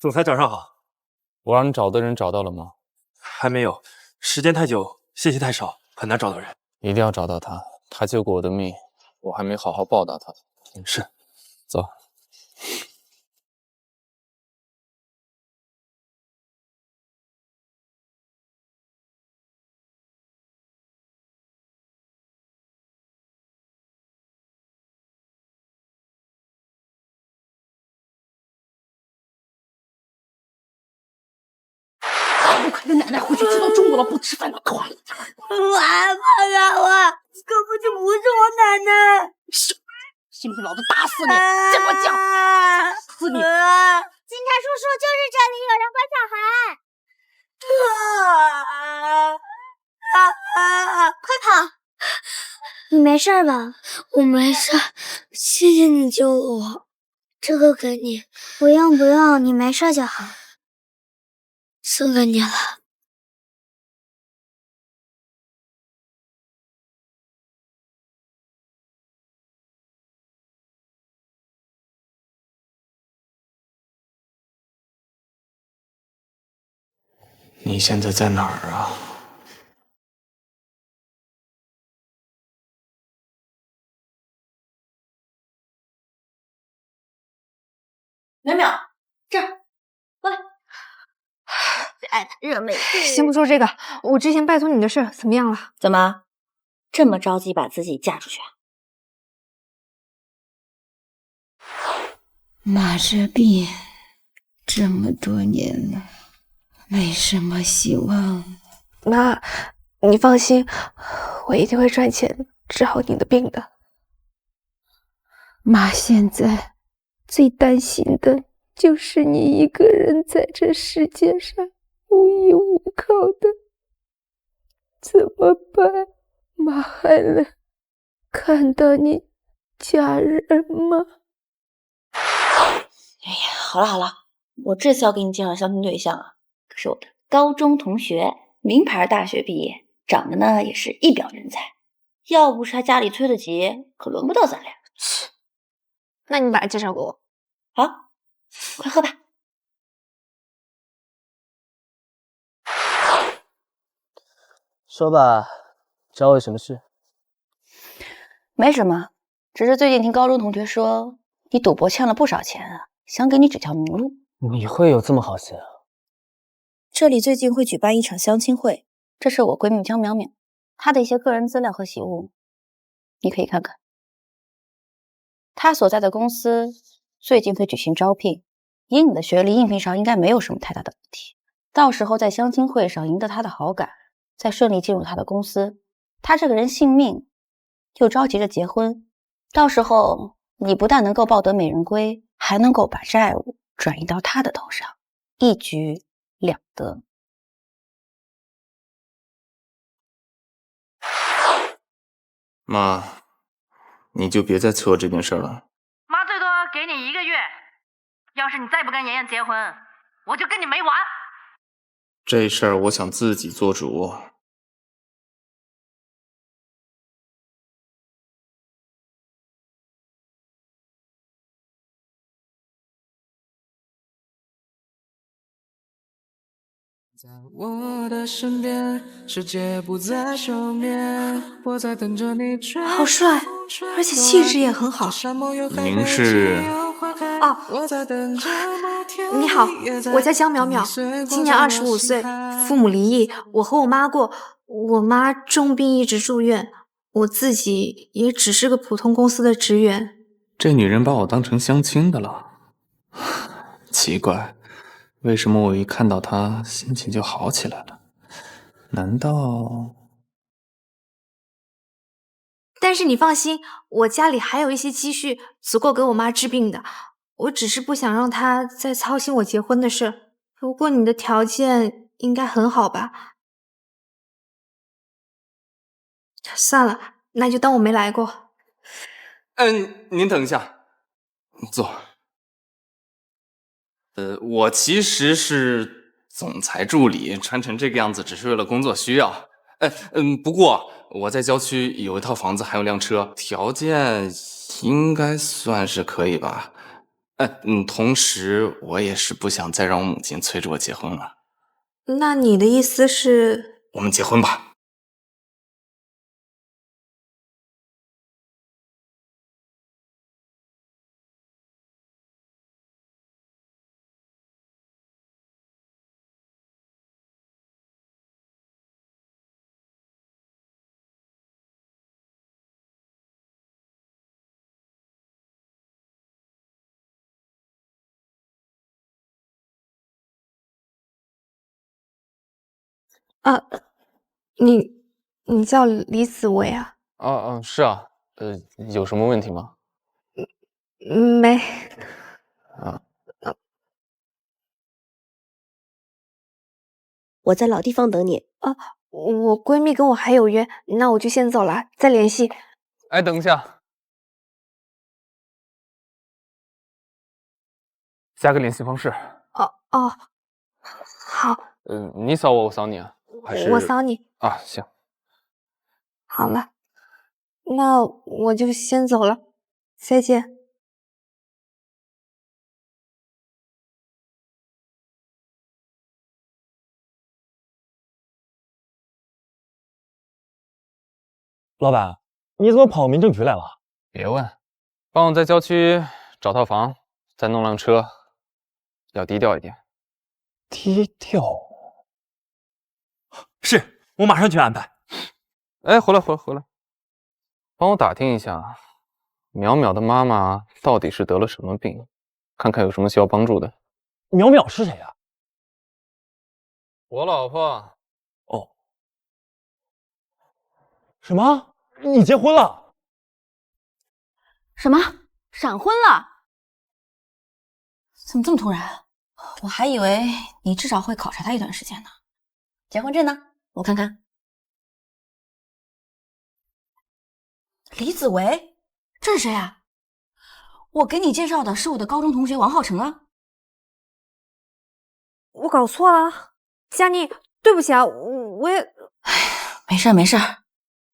总裁早上好。我让你找的人找到了吗？还没有，时间太久，信息太少，很难找到人。一定要找到他，他救过我的命，我还没好好报答他。是，走。快跟奶奶回去，吃到中午了不吃饭了，快！我害怕了，根本就不是我奶奶。信不信老子打死你？见我讲，死你！警察叔叔，就是这里有人关小孩。快跑！你没事吧？我没事，谢谢你救我。这个给你。不用不用，你没事就好。送给你了。你现在在哪儿啊？淼淼，这儿，过来。最爱的热美式。先不说这个，我之前拜托你的事怎么样了？怎么这么着急把自己嫁出去啊？马这病这么多年了，没什么希望。妈，你放心，我一定会赚钱治好你的病的。妈现在最担心的就是你一个人在这世界上无依无靠的，怎么办？妈还能看到你家人吗？哎呀，好了好了，我这次要给你介绍相亲对象啊，可是我的高中同学，名牌大学毕业，长得呢也是一表人才，要不是他家里催得急，可轮不到咱俩。那你把他介绍给我。好，快喝吧。说吧，找我有什么事？没什么，只是最近听高中同学说你赌博欠了不少钱啊，想给你指条明路。你会有这么好心啊？这里最近会举办一场相亲会，这是我闺蜜江淼淼，她的一些个人资料和习物，你可以看看。她所在的公司最近会举行招聘，以你的学历，应聘上应该没有什么太大的问题。到时候在相亲会上赢得她的好感，再顺利进入她的公司，她这个人信命，又着急着结婚，到时候你不但能够抱得美人归，还能够把债务转移到她的头上，一举两得。妈，你就别再催我这件事了。妈最多给你1个月，要是你再不跟妍妍结婚，我就跟你没完。这事儿我想自己做主。在我的身边，世界不再休眠，我在等着你。好帅，而且气质也很好。您是？哦，你好，我叫江淼淼，今年25岁，父母离异，我和我妈过，我妈重病一直住院，我自己也只是个普通公司的职员。这女人把我当成相亲的了，奇怪。为什么我一看到他心情就好起来了？难道……但是你放心，我家里还有一些积蓄，足够给我妈治病的。我只是不想让她再操心我结婚的事。不过你的条件应该很好吧？算了，那就当我没来过。您等一下，坐。我其实是总裁助理，穿成这个样子只是为了工作需要。不过我在郊区有一套房子，还有辆车，条件应该算是可以吧。同时我也是不想再让我母亲催着我结婚了。那你的意思是？我们结婚吧。啊，你叫李子维啊？是啊。有什么问题吗？没。啊。我在老地方等你。我闺蜜跟我还有约，那我就先走了，再联系。哎，等一下，加个联系方式。哦，好。你扫我，我扫你啊？还是我扫你啊？行。好了，那我就先走了，再见。老板，你怎么跑民政局来了？别问，帮我在郊区找套房，再弄辆车，要低调一点。低调？是，我马上去安排。哎，回来，帮我打听一下，淼淼的妈妈到底是得了什么病，看看有什么需要帮助的。淼淼是谁啊？我老婆。哦。什么？你结婚了？什么？闪婚了？怎么这么突然？我还以为你至少会考察他一段时间呢。结婚证呢？我看看。李子维，这是谁啊？我给你介绍的是我的高中同学王浩成啊。我搞错了，佳妮，对不起啊，我也……没事，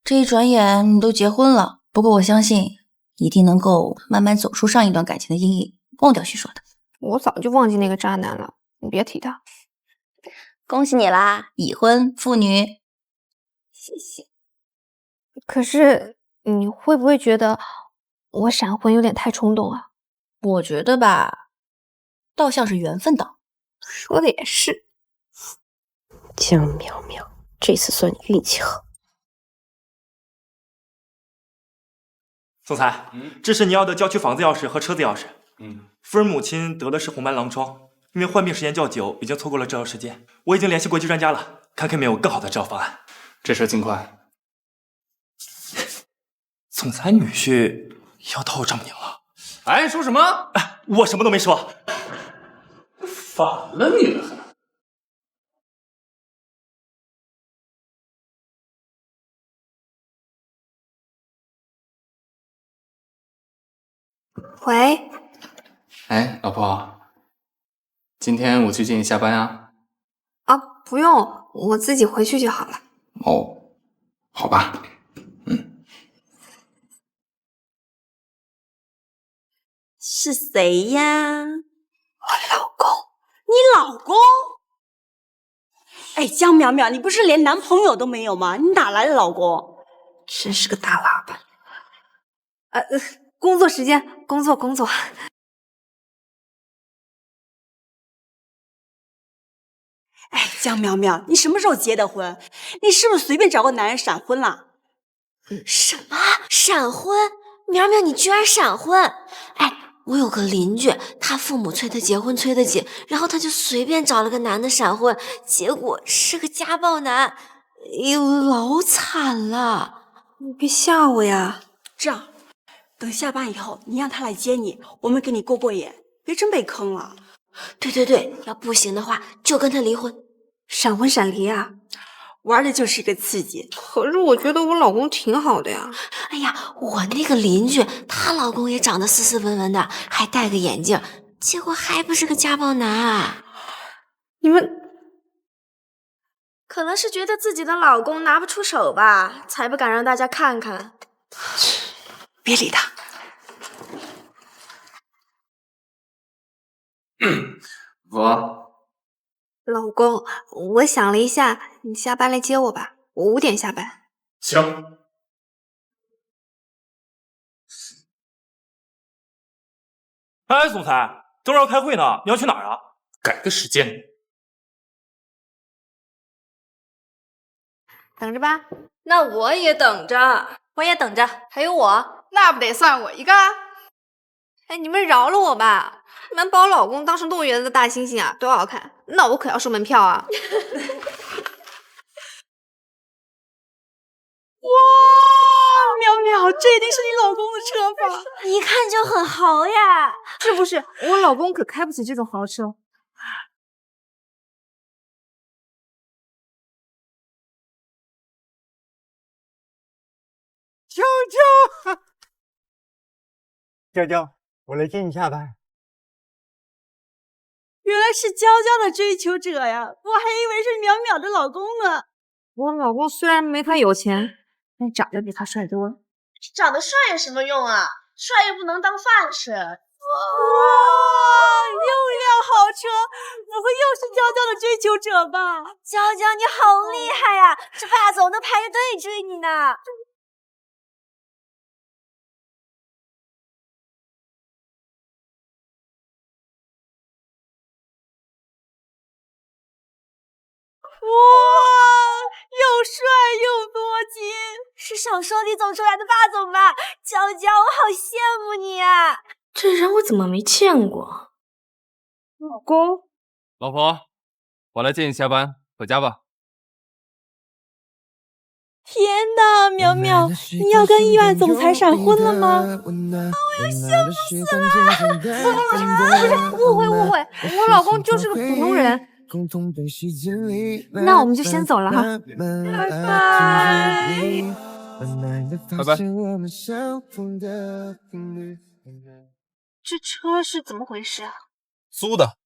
这一转眼你都结婚了。不过我相信一定能够慢慢走出上一段感情的阴影，忘掉徐说的。我早就忘记那个渣男了，你别提他。恭喜你啦，已婚妇女。谢谢。可是你会不会觉得我闪婚有点太冲动啊？我觉得吧，倒像是缘分党。说的也是。江淼淼，这次算你运气好。总裁，这是你要的郊区房子钥匙和车子钥匙。夫人母亲得的是红斑狼疮，因为患病时间较久，已经错过了治疗时间。我已经联系国际专家了，看看有没有更好的治疗方案。这事尽快。总裁女婿要到我丈母娘了。哎，说什么？我什么都没说。反了你了还？喂。哎，老婆，今天我去接你下班啊？啊，不用，我自己回去就好了。哦，好吧。是谁呀？我老公。你老公？哎，江淼淼，你不是连男朋友都没有吗？你哪来的老公？真是个大喇叭。工作时间，工作。哎，江淼淼，你什么时候结的婚？你是不是随便找个男人闪婚了？什么闪婚？淼淼，你居然闪婚！哎，我有个邻居，他父母催他结婚催得紧，然后他就随便找了个男的闪婚，结果是个家暴男，哎呦，老惨了！你别吓我呀！这样，等下班以后，你让他来接你，我们给你过眼，别真被坑了。对，要不行的话就跟他离婚，闪婚闪离啊！玩的就是一个刺激。可是我觉得我老公挺好的呀。哎呀，我那个邻居，她老公也长得斯斯文文的，还戴个眼镜，结果还不是个家暴男。你们可能是觉得自己的老公拿不出手吧，才不敢让大家看看。别理他。老公，我想了一下，你下班来接我吧，我5点下班。行。哎，总裁，等会儿要开会呢，你要去哪儿啊？改个时间。等着吧。那我也等着，我也等着，还有我，那不得算我一个？哎，你们饶了我吧！你们把我老公当成动物园的大猩猩啊，多好看！那我可要收门票啊！哇，淼淼，这一定是你老公的车吧？一看就很豪呀！是不是？我老公可开不起这种豪车。娇娇，娇娇，我来接你下班。原来是娇娇的追求者呀，我还以为是淼淼的老公呢。我老公虽然没他有钱，但长得比他帅多了。长得帅有什么用啊？帅又不能当饭吃。哇，又一辆豪车，不会又是娇娇的追求者吧？娇娇，你好厉害呀！这霸总都排着队追你呢。哇，又帅又多金，是小说里走出来的霸总吧？娇娇，我好羡慕你啊！这人我怎么没见过？老公，老婆，我来接你下班，回家吧。天哪，淼淼，你要跟亿万总裁闪婚了吗？我要羡慕死了！误会，我老公就是个普通人。那我们就先走了哈，拜拜。拜拜。这车是怎么回事啊？租的，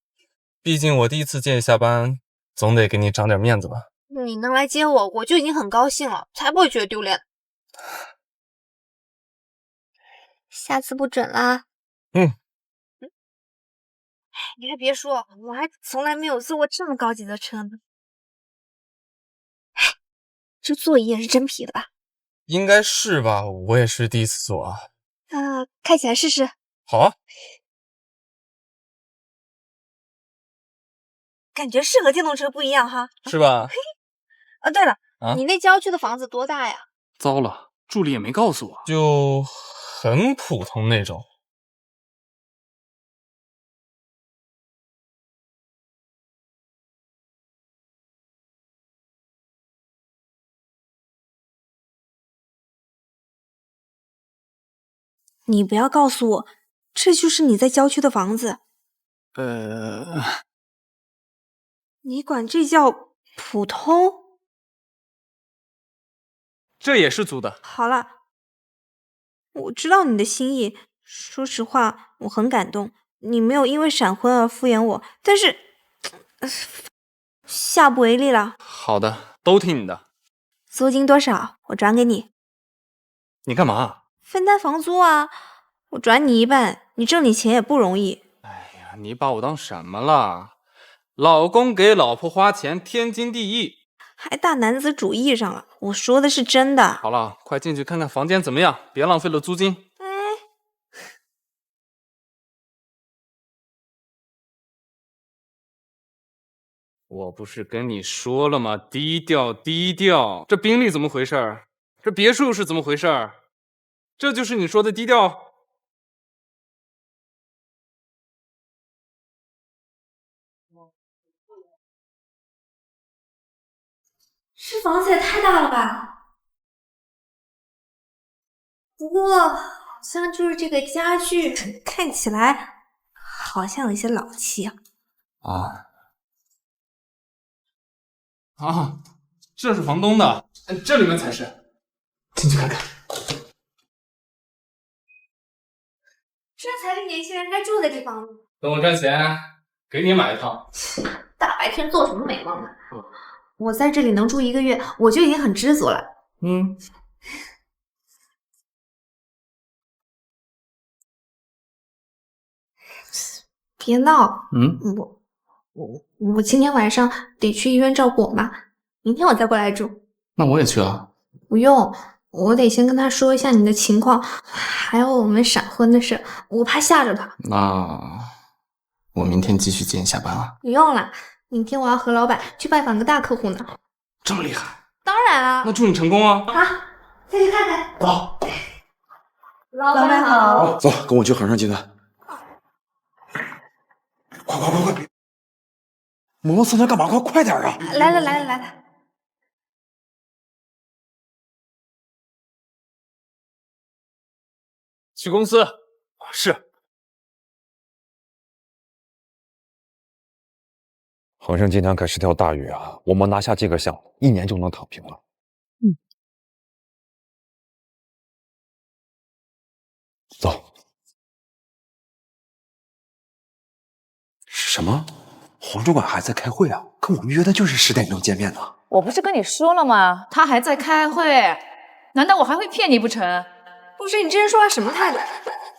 毕竟我第一次接你下班，总得给你长点面子吧。你能来接我，我就已经很高兴了，才不会觉得丢脸。下次不准啦。你还别说，我还从来没有坐过这么高级的车呢。这座椅也是真皮的吧？应该是吧，我也是第一次坐啊。开起来试试。好啊。感觉是和电动车不一样哈。是吧？对了，啊，你那郊区的房子多大呀？糟了，助理也没告诉我。就很普通那种。你不要告诉我，这就是你在郊区的房子。你管这叫普通？这也是租的。好了，我知道你的心意。说实话，我很感动。你没有因为闪婚而敷衍我，但是下不为例了。好的，都听你的。租金多少？我转给你。你干嘛？分担房租啊，我转你一半，你挣点钱也不容易。哎呀，你把我当什么了？老公给老婆花钱，天经地义。还大男子主义上了，我说的是真的。好了，快进去看看房间怎么样，别浪费了租金。我不是跟你说了吗？低调低调。这宾利怎么回事？这别墅是怎么回事？这就是你说的低调？这房子也太大了吧！不过好像就是这个家具看起来好像有些老气啊。这是房东的，这里面才是。进去看看。这才是年轻人该住的地方。等我赚钱，给你买一套。大白天做什么美梦啊？我在这里能住1个月，我就已经很知足了。别闹。嗯，我今天晚上得去医院照顾我妈，明天我再过来住。那我也去啊。不用，我得先跟他说一下你的情况，还有我们闪婚的事，我怕吓着他。那我明天继续接你下班啊。不用了，明天我要和老板去拜访个大客户呢。这么厉害？当然了。那祝你成功啊！好，再去看看。走。老板好。走，跟我去恒盛集团。快！磨蹭着干嘛？快点啊！来了。去公司。是。恒盛集团可是条大鱼啊！我们拿下这个项目，1年就能躺平了。走。什么？黄主管还在开会啊？可我们约的就是10点钟见面呢。我不是跟你说了吗？他还在开会，难道我还会骗你不成？不是，你这人说话什么态度？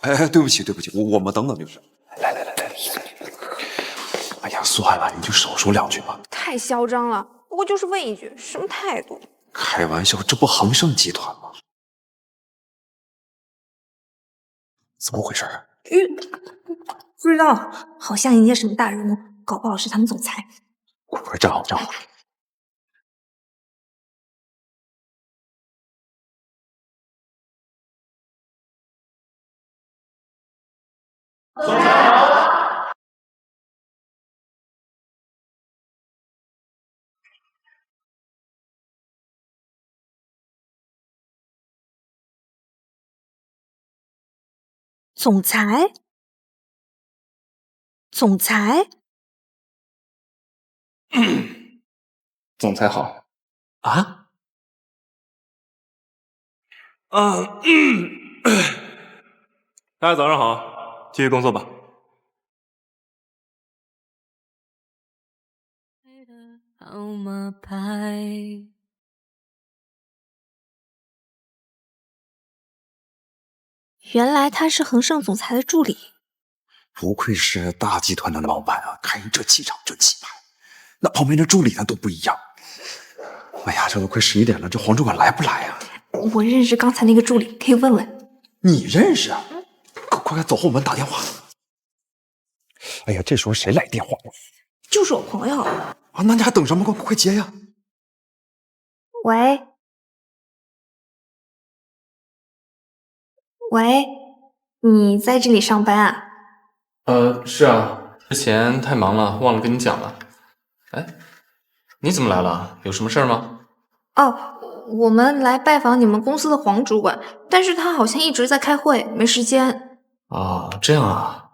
哎，对不起，我们等等就是。来。哎呀，算了，你就少说2句吧。太嚣张了，不过就是问一句，什么态度？开玩笑，这不恒盛集团吗？怎么回事？不知道，好像迎接什么大人物，搞不好是他们总裁。快站好。总裁？总裁好。啊？大家早上好，继续工作吧。号码牌。原来他是恒盛总裁的助理。不愧是大集团的老板啊，看这气场，这气派，那旁边的助理呢都不一样。哎呀，这都快11点了，这黄主管来不来呀？我认识刚才那个助理，可以问问。你认识啊？快走后门打电话。哎呀，这时候谁来电话？就是我朋友。啊，那你还等什么？快接呀！喂，你在这里上班啊？是啊，之前太忙了，忘了跟你讲了。哎，你怎么来了？有什么事儿吗？哦，我们来拜访你们公司的黄主管，但是他好像一直在开会，没时间。啊，这样啊，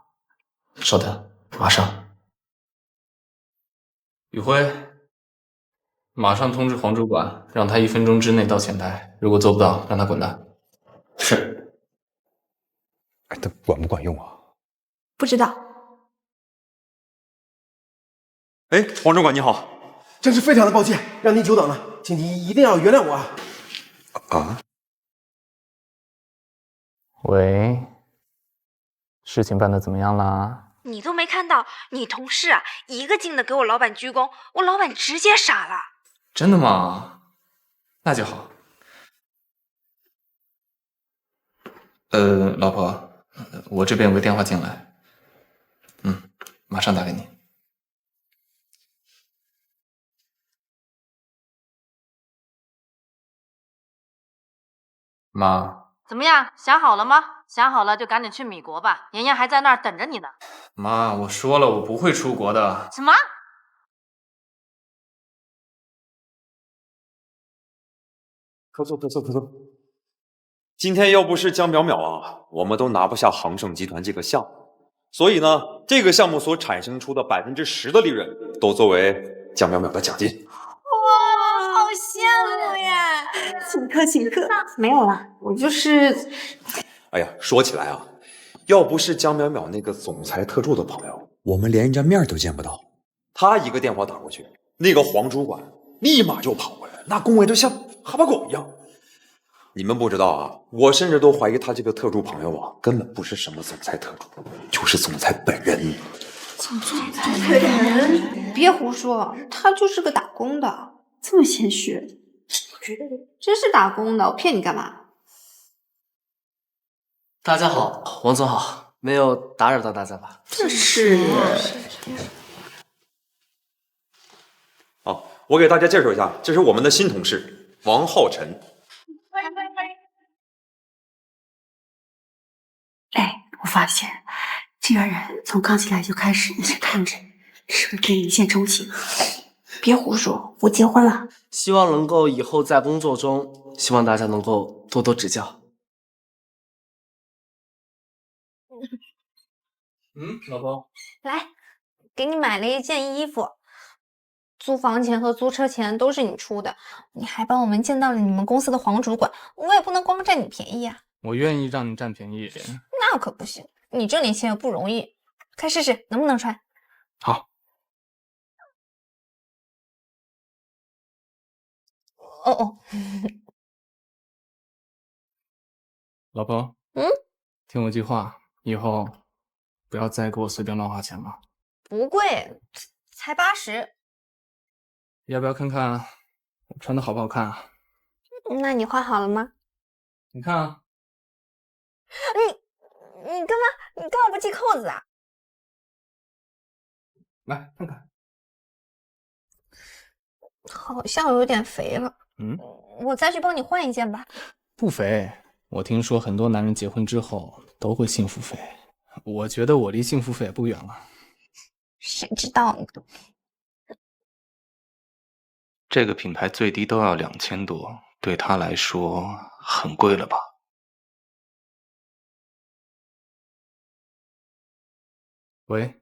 稍等，马上。宇辉，马上通知黄主管，让他1分钟之内到前台，如果做不到，让他滚蛋。是。哎，他管不管用啊？不知道。哎，黄主管你好，真是非常的抱歉，让您久等了，请您一定要原谅我啊！啊？喂，事情办得怎么样啦？你都没看到，你同事啊，一个劲的给我老板鞠躬，我老板直接傻了。真的吗？那就好。老婆，我这边有个电话进来，马上打给你。妈。怎么样，想好了吗？想好了就赶紧去米国吧，妍妍还在那儿等着你呢。妈，我说了，我不会出国的。什么？可走。今天要不是江淼淼啊，我们都拿不下恒盛集团这个项目。所以呢，这个项目所产生出的10%的利润，都作为江淼淼的奖金。哇，好羡慕呀！请客。没有了，我就是……哎呀，说起来啊，要不是江淼淼那个总裁特助的朋友，我们连人家面都见不到。他一个电话打过去，那个黄主管立马就跑过来，那恭维的像哈巴狗一样。你们不知道啊，我甚至都怀疑他这个特助朋友啊，根本不是什么总裁特助，就是总裁本人。别胡说，他就是个打工的。这么谦虚，真是打工的，我骗你干嘛？大家好，王总好，没有打扰到大家吧？这是。好，我给大家介绍一下，这是我们的新同事王浩辰。哎，我发现这个人从刚进来就开始一直看着，是不是对你一见钟情？别胡说，我结婚了。希望能够以后在工作中，希望大家能够多多指教。老婆，来，给你买了一件衣服，租房钱和租车钱都是你出的，你还帮我们见到了你们公司的黄主管，我也不能光占你便宜啊。我愿意让你占便宜。那可不行，你挣点钱也不容易，快试试能不能穿。好。哦，老婆，听我句话，以后不要再给我随便乱花钱了。不贵，才80。要不要看看我穿的好不好看啊？那你画好了吗？你看啊。你干嘛不系扣子啊？来看看。好像有点肥了。我再去帮你换一件吧。不肥，我听说很多男人结婚之后都会幸福肥，我觉得我离幸福肥也不远了。谁知道呢？这个品牌最低都要2000多，对他来说很贵了吧？喂，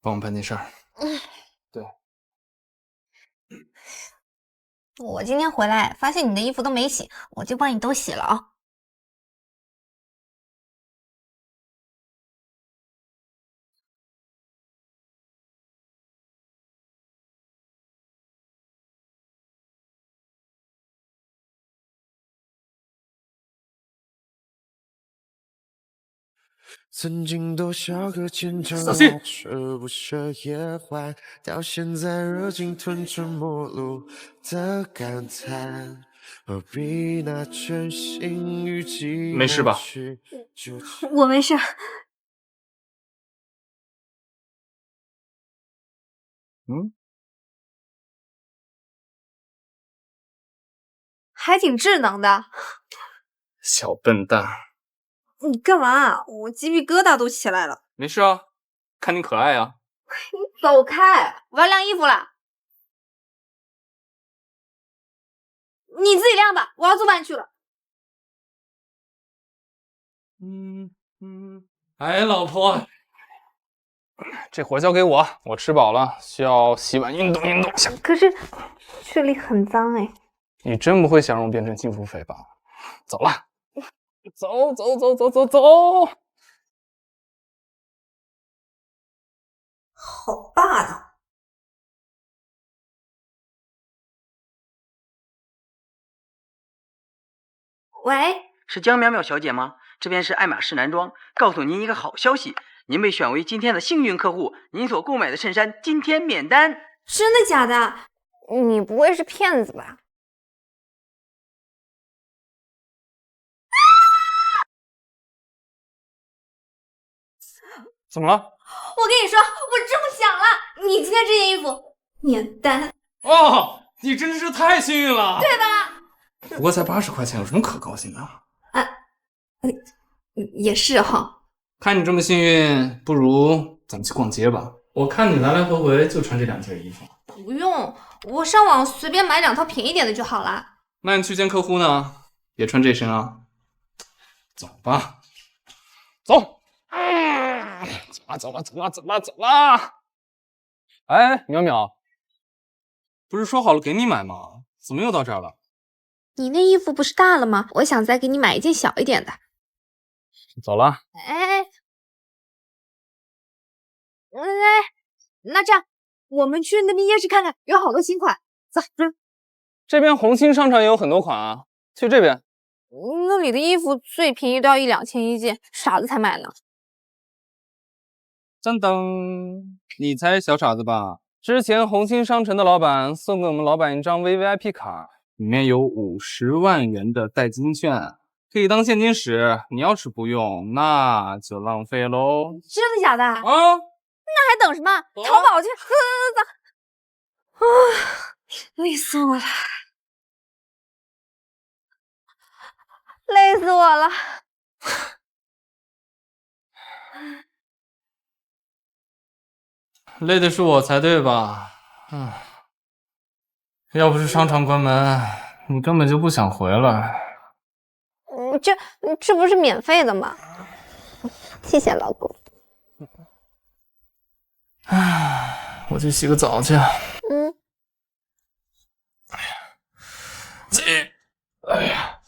帮我办件事儿。对。我今天回来发现你的衣服都没洗，我就帮你都洗了啊。曾经多少个坚强，舍不舍也坏，到现在热情吞成陌路的感叹，何必拿真心与寂寞没事吧？我没事。还挺智能的。小笨蛋。你干嘛？我鸡皮疙瘩都起来了。没事啊，看你可爱啊。你走开，我要晾衣服了。你自己晾吧，我要做饭去了。哎，老婆，这活交给我，我吃饱了，需要洗碗运动运动。可是这里很脏哎。你真不会想让我变成幸福肥吧？走了。走，好霸道。喂，是江淼淼小姐吗？这边是爱马仕男装，告诉您一个好消息，您被选为今天的幸运客户，您所购买的衬衫今天免单。真的假的？你不会是骗子吧？怎么了？我跟你说，我中奖了！你今天这件衣服免单哦，你真是太幸运了，对吧？不过才80块钱，有什么可高兴的？也是哈。看你这么幸运，不如咱们去逛街吧。我看你来来回回就穿这2件衣服。不用，我上网随便买2套便宜点的就好了。那你去见客户呢？别穿这身啊。走吧，走。走了！哎，淼淼，不是说好了给你买吗？怎么又到这儿了？你那衣服不是大了吗？我想再给你买一件小一点的。走了。哎，那这样，我们去那边夜市看看，有好多新款。走。这边红星商场也有很多款啊，去这边。那里的衣服最便宜都要1-2千一件，傻子才买呢。噔噔，你猜是小傻子吧？之前红星商城的老板送给我们老板一张 VVIP 卡，里面有50万元的代金券，可以当现金使。你要是不用，那就浪费喽。真的假的？啊，那还等什么？淘宝去！走！累死我了，累死我了。累的是我才对吧？要不是商场关门，你根本就不想回来。这不是免费的吗？谢谢老公。我去洗个澡去。哎呀，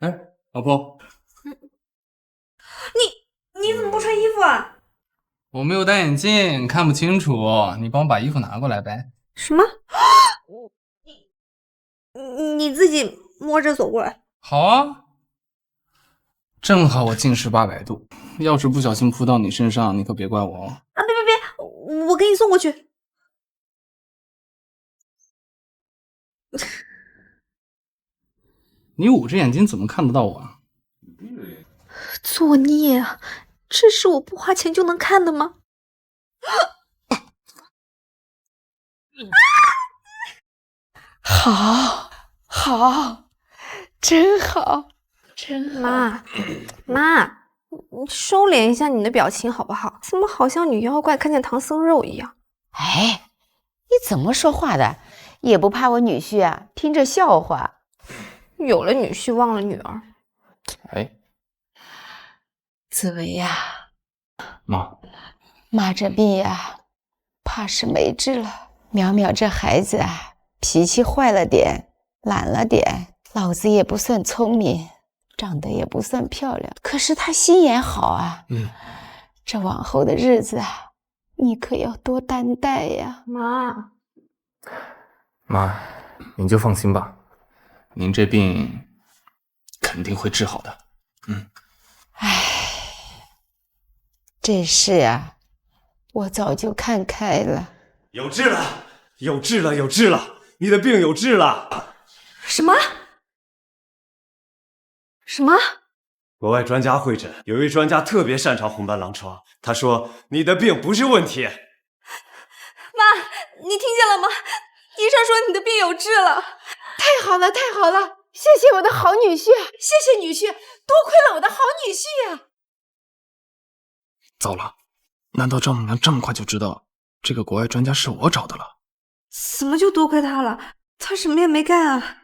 哎，老婆，你怎么不穿衣服啊？我没有戴眼镜，看不清楚。你帮我把衣服拿过来呗。什么？你自己摸着走过来。好啊，正好我近视800度，要是不小心扑到你身上，你可别怪我哦。啊！别，我给你送过去。你捂着眼睛怎么看得到我啊？作孽啊！这是我不花钱就能看的吗？好，真好，真好。妈，你收敛一下你的表情好不好？怎么好像女妖怪看见唐僧肉一样？哎，你怎么说话的？也不怕我女婿啊听着笑话？有了女婿忘了女儿。哎，紫薇呀，妈这病呀，怕是没治了。淼淼这孩子啊，脾气坏了点，懒了点，老子也不算聪明，长得也不算漂亮，可是他心眼好啊。这往后的日子啊，你可要多担待呀。妈，您就放心吧，您这病肯定会治好的。这事啊，我早就看开了。有治了，有治了，有治了！你的病有治了！什么？国外专家会诊，有一位专家特别擅长红斑狼疮，他说你的病不是问题。妈，你听见了吗？医生说你的病有治了。太好了，太好了！谢谢我的好女婿，谢谢女婿，多亏了我的好女婿呀！糟了，难道丈母娘这么快就知道这个国外专家是我找的了？怎么就多亏他了？他什么也没干啊！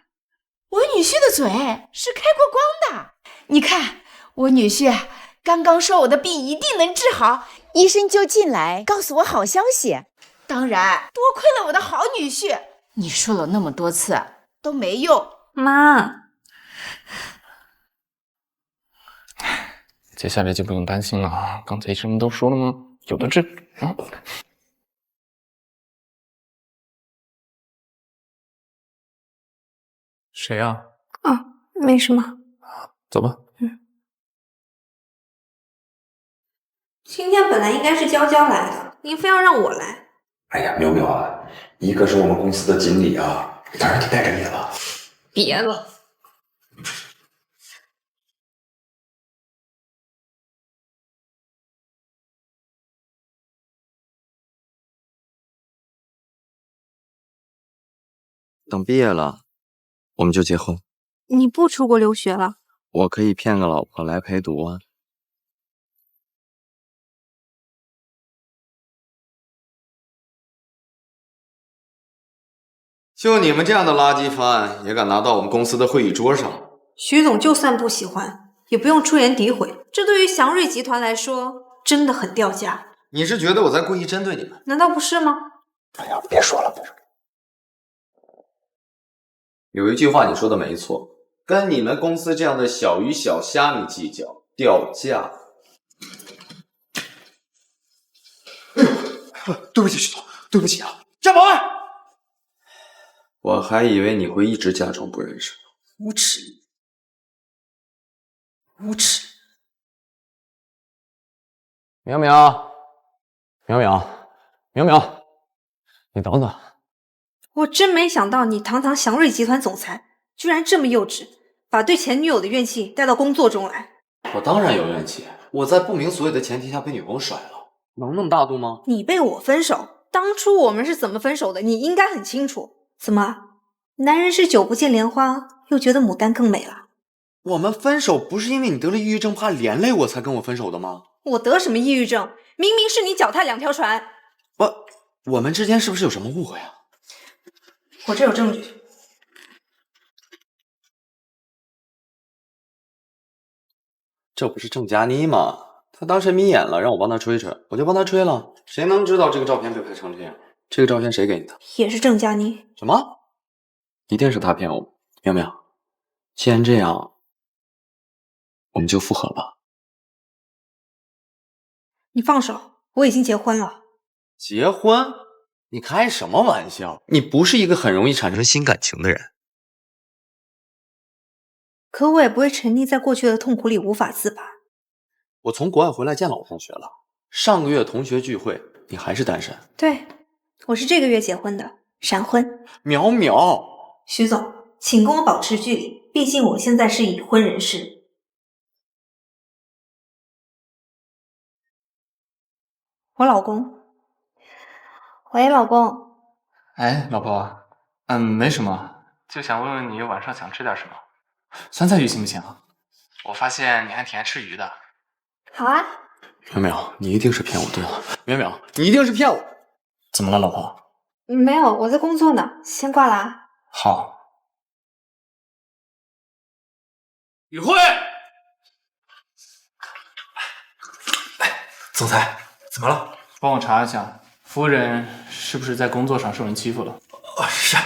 我女婿的嘴是开过光的，你看我女婿刚刚说我的病一定能治好，医生就进来告诉我好消息。当然多亏了我的好女婿，你说了那么多次都没用。妈，接下来就不用担心了，刚才医生们都说了吗？有的治啊。谁啊？没什么。走吧。今天本来应该是娇娇来的，您非要让我来。哎呀，淼淼啊，你可是我们公司的经理啊，当然得带着你了。别了。等毕业了，我们就结婚。你不出国留学了？我可以骗个老婆来陪读啊。就你们这样的垃圾方案，也敢拿到我们公司的会议桌上？徐总就算不喜欢，也不用出言诋毁，这对于祥瑞集团来说真的很掉价。你是觉得我在故意针对你们？难道不是吗？哎呀，别说了，别说了。有一句话你说的没错，跟你们公司这样的小鱼小虾米计较，掉价。对不起，徐总，对不起啊，张保安。我还以为你会一直假装不认识。无耻，无耻！淼淼，淼淼，淼淼，你等等。我真没想到你堂堂祥瑞集团总裁，居然这么幼稚，把对前女友的怨气带到工作中来。我当然有怨气，我在不明所以的前提下被女朋友甩了，能那么大度吗？你被我分手，当初我们是怎么分手的，你应该很清楚。怎么，男人是久不见莲花，又觉得牡丹更美了？我们分手不是因为你得了抑郁症怕连累我才跟我分手的吗？我得什么抑郁症？明明是你脚踏两条船。我们之间是不是有什么误会啊？我这有证据。这不是郑佳妮吗？她当神迷眼了，让我帮她吹吹，我就帮她吹了。谁能知道这个照片被拍成这样？这个照片谁给你的？也是郑佳妮。什么？一定是她骗我。淼淼，既然这样，我们就复合吧。你放手，我已经结婚了。结婚？你开什么玩笑？你不是一个很容易产生新感情的人。可我也不会沉溺在过去的痛苦里无法自拔。我从国外回来见老同学了，上个月同学聚会，你还是单身？对，我是这个月结婚的，闪婚。淼淼，徐总，请跟我保持距离，毕竟我现在是已婚人士。我老公。喂，老公。哎，老婆，没什么，就想问问你晚上想吃点什么？酸菜鱼行不行？我发现你还挺爱吃鱼的。好啊。淼淼，你一定是骗我对吧？淼淼，你一定是骗我。怎么了，老婆？没有，我在工作呢，先挂了啊。好。雨慧，总裁，怎么了？帮我查一下，夫人是不是在工作上受人欺负了？是。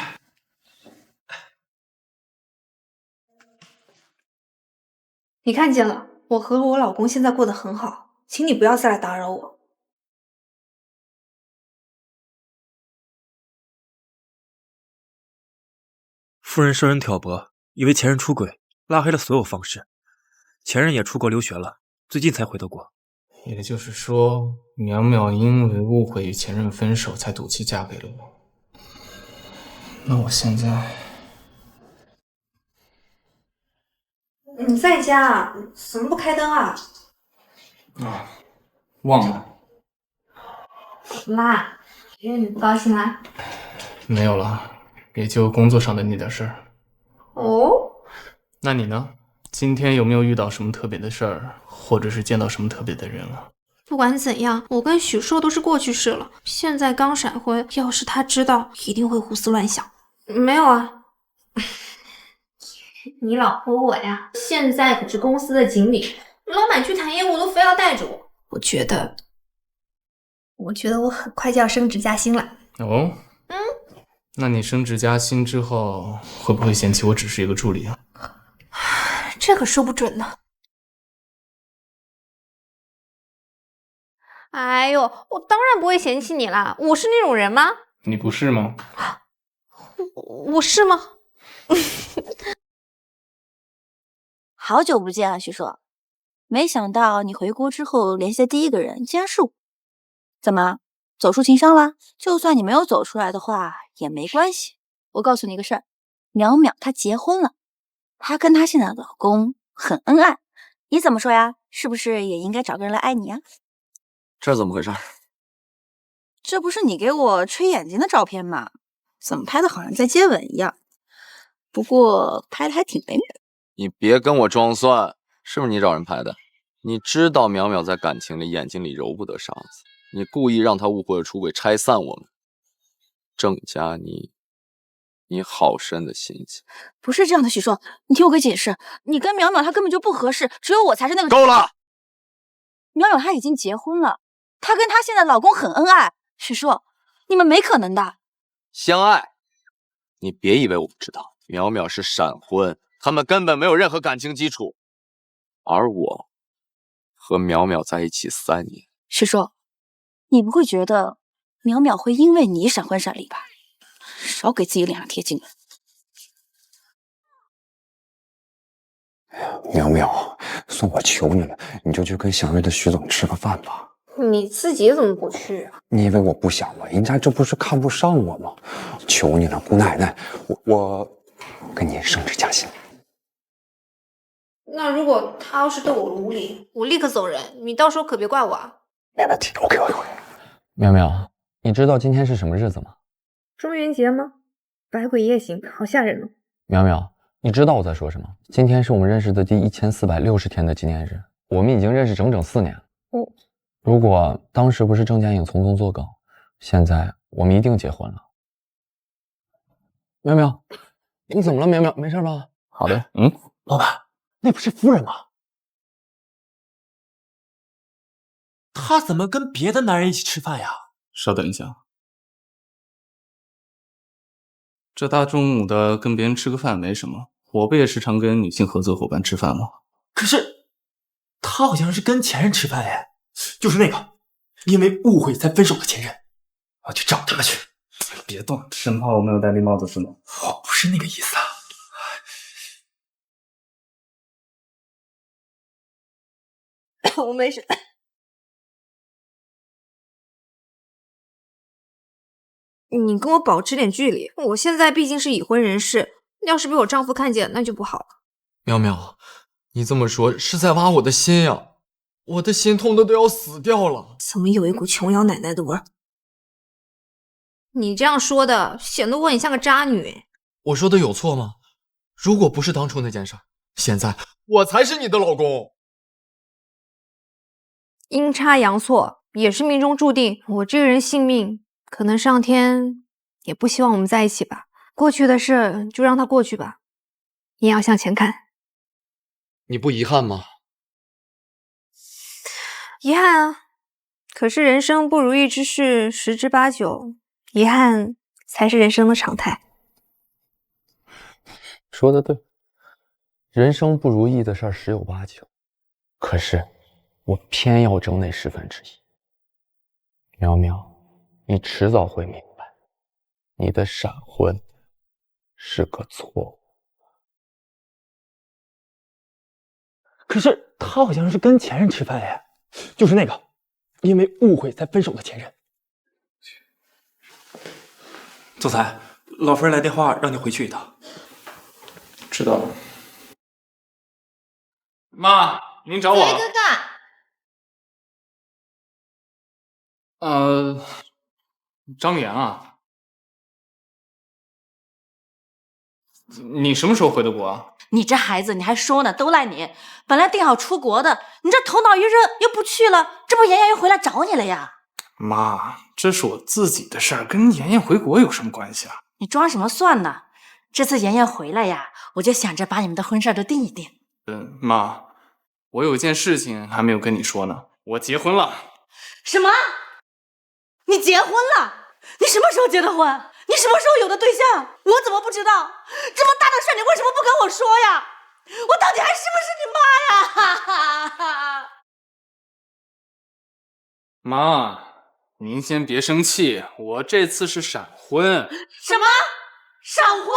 你看见了，我和我老公现在过得很好，请你不要再来打扰我。夫人受人挑拨，以为前任出轨，拉黑了所有方式。前任也出国留学了，最近才回的国。也就是说，淼淼因为误会与前任分手，才赌气嫁给了我。那我现在……你在家啊？怎么不开灯啊？忘了。妈，因为你不高兴啦？没有了，也就工作上的那点事儿。哦。那你呢？今天有没有遇到什么特别的事儿，或者是见到什么特别的人了？不管怎样，我跟许硕都是过去式了。现在刚闪婚，要是他知道，一定会胡思乱想。没有啊。你老婆我呀，现在可是公司的经理，老板去谈业务都非要带着我。我觉得我很快就要升职加薪了。哦。那你升职加薪之后，会不会嫌弃我只是一个助理啊？这可说不准呢。哎呦，我当然不会嫌弃你啦，我是那种人吗？你不是吗？我是吗？好久不见啊，徐硕，没想到你回国之后联系的第一个人竟然是我。怎么，走出情伤了？就算你没有走出来的话也没关系。我告诉你个事儿，淼淼她结婚了，她跟她现在的老公很恩爱，你怎么说呀？是不是也应该找个人来爱你啊？这怎么回事？这不是你给我吹眼睛的照片吗？怎么拍的好像在接吻一样？不过拍的还挺美美的。你别跟我装蒜，是不是你找人拍的？你知道淼淼在感情里眼睛里揉不得沙子，你故意让她误会了出轨，拆散我们。郑佳妮，你好深的心思。不是这样的，许硕，你听我给解释，你跟淼淼她根本就不合适，只有我才是那个。够了！淼淼她已经结婚了，她跟她现在老公很恩爱。许硕，你们没可能的。相爱？你别以为我不知道，淼淼是闪婚，他们根本没有任何感情基础。而我和淼淼在一起3年，师叔，你不会觉得淼淼会因为你闪婚闪离吧？少给自己脸上贴金了。淼淼，算我求你了，你就去跟祥瑞的徐总吃个饭吧。你自己怎么不去啊？你以为我不想吗？人家这不是看不上我吗？求你了，姑奶奶，我跟你升职加薪。那如果他要是对我无礼，我立刻走人，你到时候可别怪我啊。没问题 ，OK。淼淼，你知道今天是什么日子吗？中元节吗？百鬼夜行，好吓人哦。淼淼，你知道我在说什么？今天是我们认识的第1460天的纪念日，我们已经认识整整4年了。如果当时不是郑嘉颖从中作梗，现在我们一定结婚了。淼淼，你怎么了？淼淼，没事吧？好的，老板，那不是夫人吗？她怎么跟别的男人一起吃饭呀？稍等一下，这大中午的跟别人吃个饭没什么，我不也时常跟女性合作伙伴吃饭吗？可是她好像是跟前任吃饭哎。就是那个因为误会才分手的前任，我去找他去。别动，生怕我没有戴绿帽子是吗？我不是那个意思啊。我没事。你跟我保持点距离，我现在毕竟是已婚人士，要是被我丈夫看见，那就不好了。淼淼，你这么说是在挖我的心呀！我的心痛的都要死掉了，怎么有一股琼瑶奶奶的味儿？你这样说的，显得我很像个渣女。我说的有错吗？如果不是当初那件事，现在我才是你的老公。阴差阳错，也是命中注定。我这个人信命，可能上天也不希望我们在一起吧。过去的事就让它过去吧，你也要向前看。你不遗憾吗？遗憾啊，可是人生不如意之事10之8九，遗憾才是人生的常态。说的对，人生不如意的事10有8九，可是我偏要争那1/10。淼淼，你迟早会明白，你的闪婚是个错误。可是他好像是跟前任吃饭哎。就是那个因为误会才分手的前任。总裁，老夫人来电话让你回去一趟。知道了。妈，您找我。哥哥。张岩啊，你什么时候回的国啊？你这孩子，你还说呢，都赖你。本来定好出国的，你这头脑一热又不去了，这不妍妍又回来找你了呀？妈，这是我自己的事儿，跟妍妍回国有什么关系啊？你装什么蒜呢？这次妍妍回来呀，我就想着把你们的婚事都定一定。妈，我有件事情还没有跟你说呢，我结婚了。什么？你结婚了？你什么时候结的婚？你什么时候有的对象？我怎么不知道？这么大的事你为什么不跟我说呀？我到底还是不是你妈呀？妈，您先别生气，我这次是闪婚。什么？闪婚？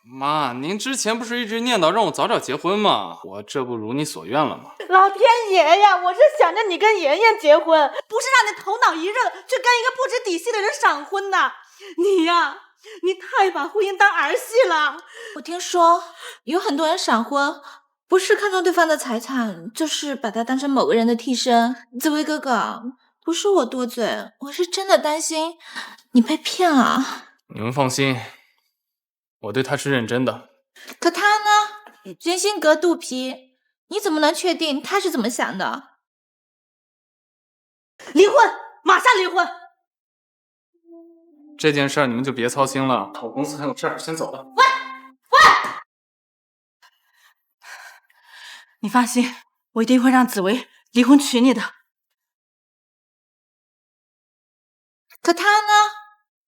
妈，您之前不是一直念叨让我早点结婚吗？我这不如你所愿了吗？老天爷呀，我是想着你跟妍妍结婚，不是让你头脑一热去跟一个不知底细的人闪婚呐！你呀，你太把婚姻当儿戏了。我听说有很多人闪婚，不是看中对方的财产，就是把他当成某个人的替身。紫薇哥哥，不是我多嘴，我是真的担心你被骗了。你们放心，我对他是认真的。可他呢？人心隔肚皮，你怎么能确定他是怎么想的？离婚，马上离婚！这件事儿你们就别操心了，我公司还有事儿，先走了。喂！你放心，我一定会让紫薇离婚娶你的。可他呢？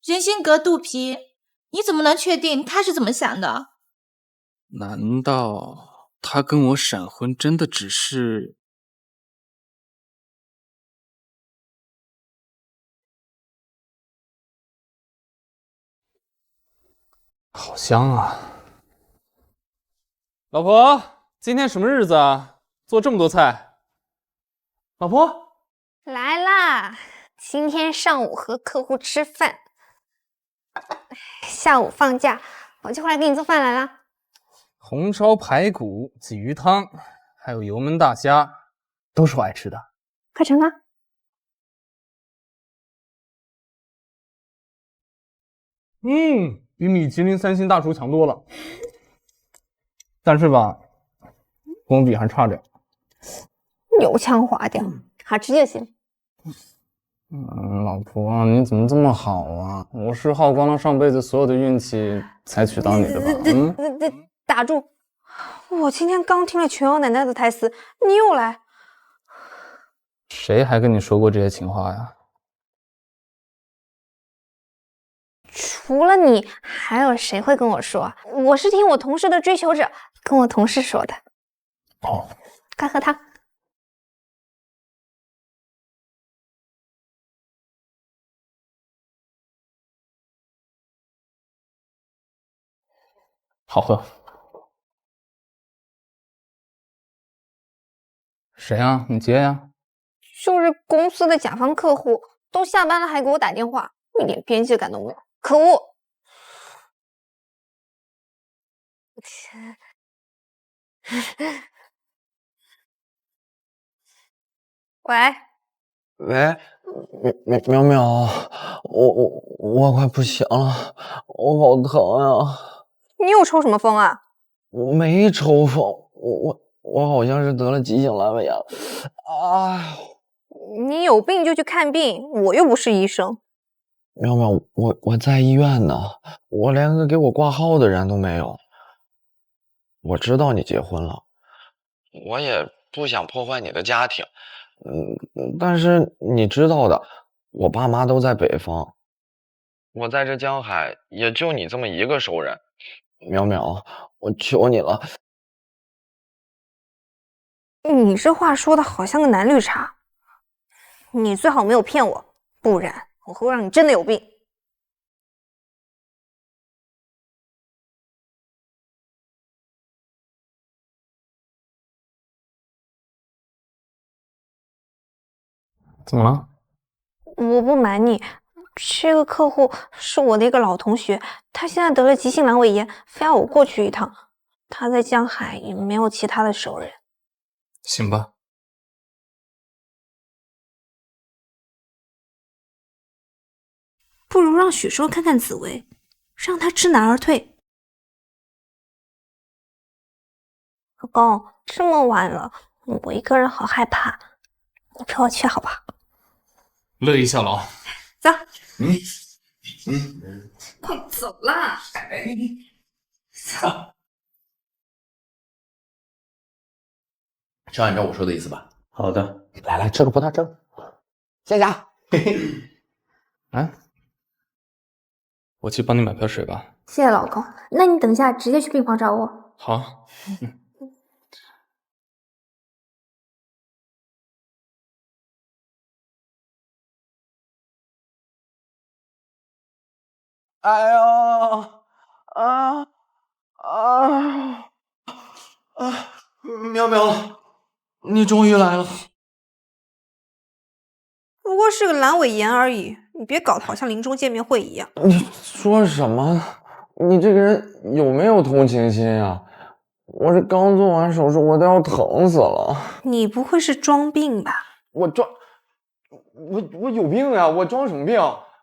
人心隔肚皮，你怎么能确定他是怎么想的？难道他跟我闪婚真的只是……好香啊！老婆，今天什么日子啊？做这么多菜。老婆，来啦！今天上午和客户吃饭，下午放假，我就过来给你做饭来啦。红烧排骨、鲫鱼汤，还有油焖大虾，都是我爱吃的。快盛啦！比米其林3星大厨强多了。但是吧，跟我比还差点。油腔滑调，好吃就行。老婆，你怎么这么好啊？我是耗光了上辈子所有的运气才娶到你的吧？打住！我今天刚听了琼瑶奶奶的台词，你又来。谁还跟你说过这些情话呀？除了你，还有谁会跟我说？我是听我同事的追求者跟我同事说的。哦，快喝汤。好喝。谁啊？你接呀。就是公司的甲方客户，都下班了还给我打电话，一点边界感都没有，可恶！喂，淼淼，我快不行了，我好疼呀！你又抽什么风啊？我没抽风，我好像是得了急性阑尾炎了。啊！你有病就去看病，我又不是医生。淼淼，我在医院呢，我连个给我挂号的人都没有。我知道你结婚了，我也不想破坏你的家庭，但是你知道的，我爸妈都在北方，我在这江海也就你这么一个熟人。淼淼，我求你了。你这话说的好像个男绿茶，你最好没有骗我，不然我会让你真的有病。怎么了？我不瞒你，这个客户是我的一个老同学，他现在得了急性阑尾炎，非要我过去一趟。他在江海也没有其他的熟人。行吧。不如让许硕看看紫薇，让他知难而退。老公，这么晚了，我一个人好害怕，你陪我去好吧？乐意效劳。走。快走啦！知道你知道我说的意思吧？好的，来，吃个葡萄汁。谢谢啊。哎，我去帮你买瓢水吧。谢谢老公，那你等一下直接去病房找我。好。哎呦，淼淼，你终于来了。不过是个阑尾炎而已，你别搞得好像临终见面会一样。你说什么？你这个人有没有同情心呀？我这刚做完手术，我都要疼死了。你不会是装病吧？我有病呀！我装什么病？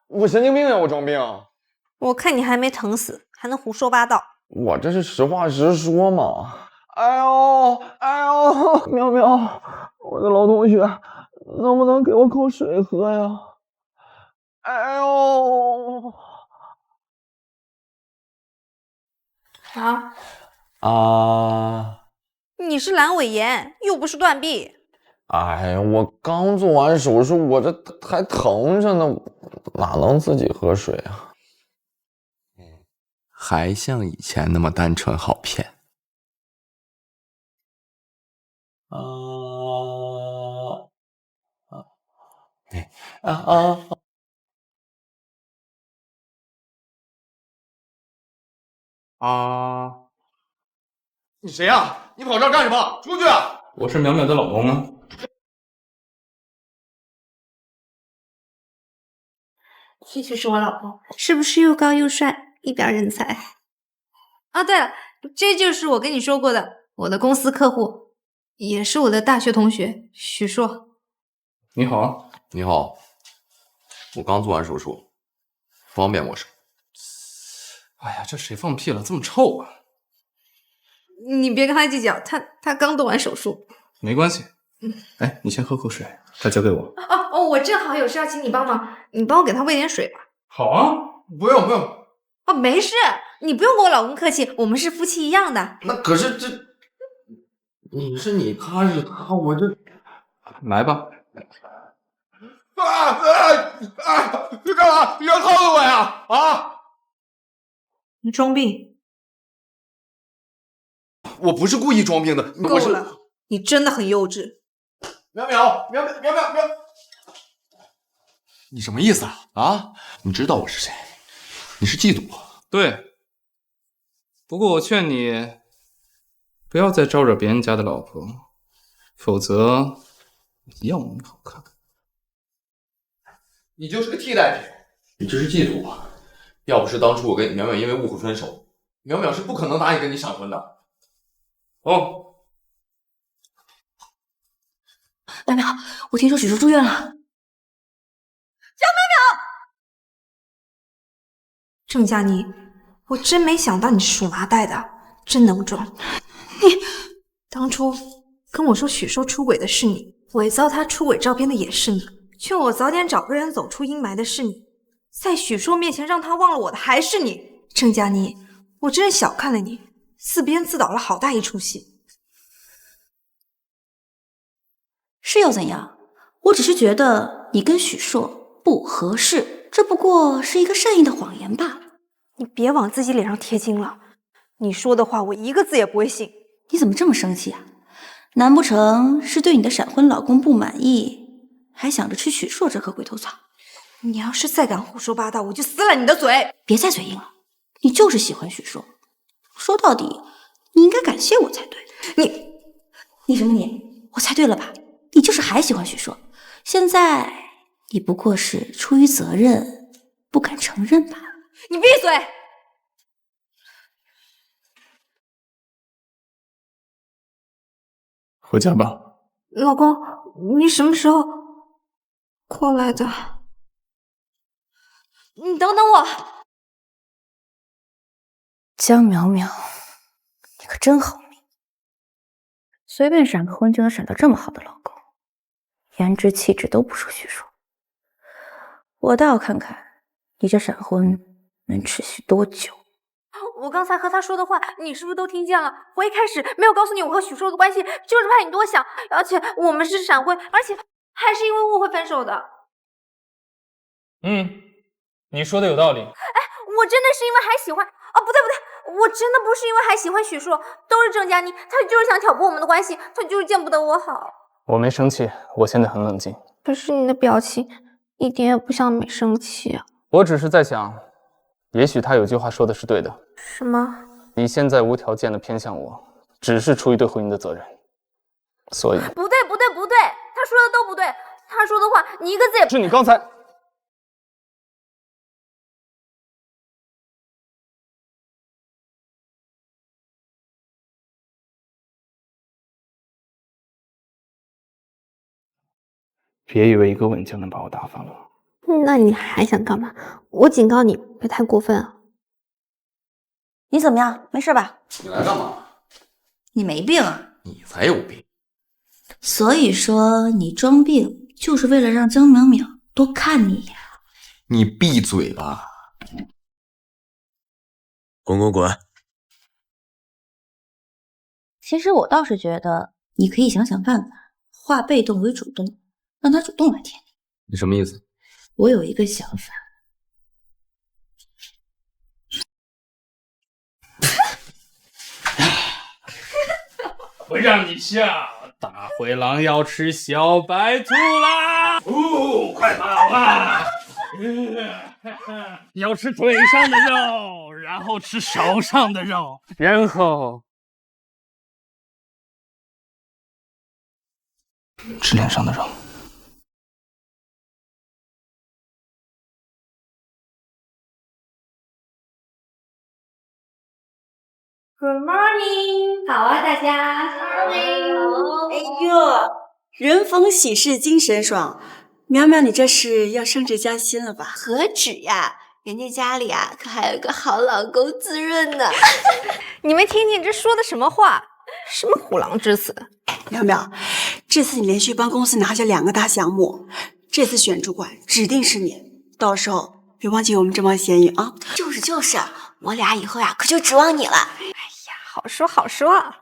我神经病呀！我装病。我看你还没疼死，还能胡说八道。我这是实话实说嘛。哎呦，淼淼，我的老同学，能不能给我口水喝呀？哎呦！你是阑尾炎，又不是断臂。哎呀，我刚做完手术，我这还疼着呢，哪能自己喝水啊？还像以前那么单纯好骗。你谁呀？你跑这儿干什么？出去！我是淼淼的老公啊。这就是我老公，是不是又高又帅，一表人才？啊，对了，这就是我跟你说过的，我的公司客户，也是我的大学同学许硕。你好。你好，我刚做完手术，方便摸手。哎呀，这谁放屁了？这么臭啊！你别跟他计较，他刚动完手术。没关系。哎，你先喝口水，再交给我。哦，我正好有事要请你帮忙，你帮我给他喂点水吧。好啊，不用。哦，没事，你不用跟我老公客气，我们是夫妻一样的。那可是这，你是你，他是他，我这……来吧。你干嘛？你要套路我呀？啊！你装病。我不是故意装病的，够了，你真的很幼稚。淼淼，你什么意思啊？啊？你知道我是谁？你是嫉妒我？对。不过我劝你不要再招惹别人家的老婆，否则要你好看。你就是个替代品，你这是嫉妒我。要不是当初我跟淼淼因为误会分手，淼淼是不可能答应跟你闪婚的。哦，淼淼，我听说许叔住院了。江淼淼，郑佳妮，我真没想到你是属麻袋的，真能装。你当初跟我说许硕出轨的是你，伪造他出轨照片的也是你，劝我早点找个人走出阴霾的是你，在许硕面前让他忘了我的还是你。郑佳妮，我真是小看了你，自编自导了好大一出戏。是又怎样？我只是觉得你跟许硕不合适，这不过是一个善意的谎言罢了。你别往自己脸上贴金了，你说的话我一个字也不会信。你怎么这么生气啊？难不成是对你的闪婚老公不满意，还想着吃许硕这棵鬼头草？你要是再敢胡说八道，我就撕了你的嘴！别再嘴硬了，你就是喜欢许硕。说到底，你应该感谢我才对。你什么你？我猜对了吧？你就是还喜欢许硕，现在你不过是出于责任不敢承认罢了。你闭嘴！回家吧。老公，你什么时候过来的？你等等我。江淼淼，你可真好命，随便闪个婚就能闪到这么好的老公，颜值气质都不输许硕。我倒要看看你这闪婚能持续多久。我刚才和他说的话，你是不是都听见了？我一开始没有告诉你我和许硕的关系，就是怕你多想，而且我们是闪婚，而且还是因为误会分手的。你说的有道理。哎，我真的是因为还喜欢……哦，不对，我真的不是因为还喜欢许硕，都是郑佳妮，她就是想挑拨我们的关系，她就是见不得我好。我没生气，我现在很冷静。可是你的表情一点也不像没生气啊。我只是在想，也许他有句话说的是对的。什么？你现在无条件的偏向我，只是出于对婚姻的责任。所以不对，他说的都不对，他说的话你一个字也不……是你刚才。别以为一个吻就能把我打发了。那你还想干嘛？我警告你，别太过分啊！你怎么样？没事吧？你来干嘛？你没病啊？你才有病！所以说你装病就是为了让江淼淼多看你一眼。你闭嘴吧！滚！其实我倒是觉得你可以想想办法，化被动为主动，让他主动来舔你。你什么意思？我有一个想法。我让你笑，大灰狼要吃小白兔啦！快跑啊！要吃腿上的肉，然后吃手上的肉，然后吃脸上的肉。Good morning， 好啊，大家。哎呦，人逢喜事精神爽。苗苗，你这是要升职加薪了吧？何止呀，人家家里啊可还有一个好老公滋润呢。你们听听这说的什么话？什么虎狼之词？苗苗，这次你连续帮公司拿下2个大项目，这次选主管指定是你，到时候别忘记我们这帮咸鱼啊！就是，我俩以后呀可就指望你了。哎呀，好说好说。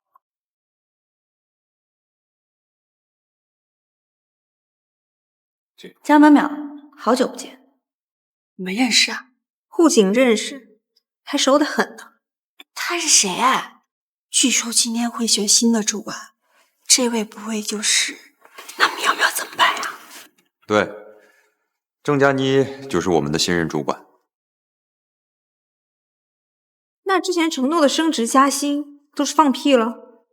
江淼淼，好久不见。你们认识啊？不仅认识，还熟得很呢。他是谁啊？据说今天会选新的主管，这位不会就是……那淼淼怎么办呀？对，郑佳妮就是我们的新任主管。那之前承诺的升职加薪都是放屁了？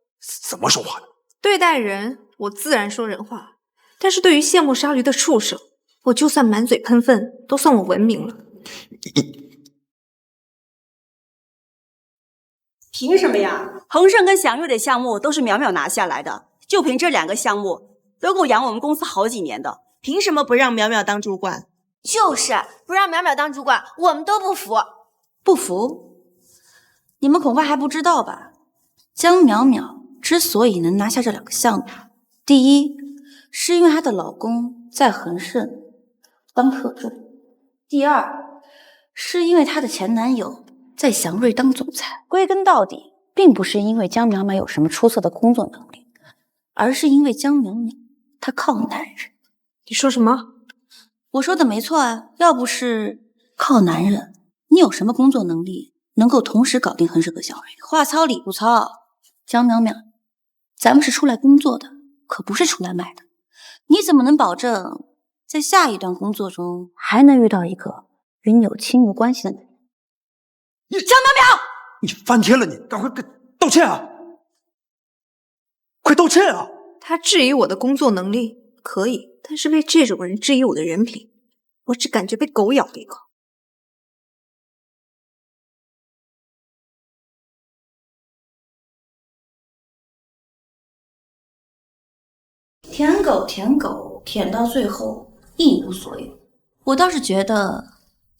怎么说话的？对待人，我自然说人话。但是对于卸磨杀驴的畜生，我就算满嘴喷粪，都算我文明了。凭什么呀？恒盛跟祥瑞的项目都是淼淼拿下来的，就凭这2个项目，都够养我们公司好几年的，凭什么不让淼淼当主管？就是不让淼淼当主管，我们都不服。不服？你们恐怕还不知道吧？江淼淼之所以能拿下这2个项目，第一是因为她的老公在恒盛当特助，第二是因为她的前男友在祥瑞当总裁。归根到底，并不是因为江淼淼有什么出色的工作能力，而是因为江淼淼她靠男人。你说什么？我说的没错啊，要不是靠男人，你有什么工作能力能够同时搞定恒盛和祥瑞？话糙理不糙，江淼淼，咱们是出来工作的，可不是出来卖的。你怎么能保证在下一段工作中还能遇到一个与你有亲密关系的男人？江淼淼，你翻天了你！赶快道歉啊！快道歉啊！他质疑我的工作能力可以，但是被这种人质疑我的人品，我只感觉被狗咬了一口。舔狗舔狗，舔到最后一无所有。我倒是觉得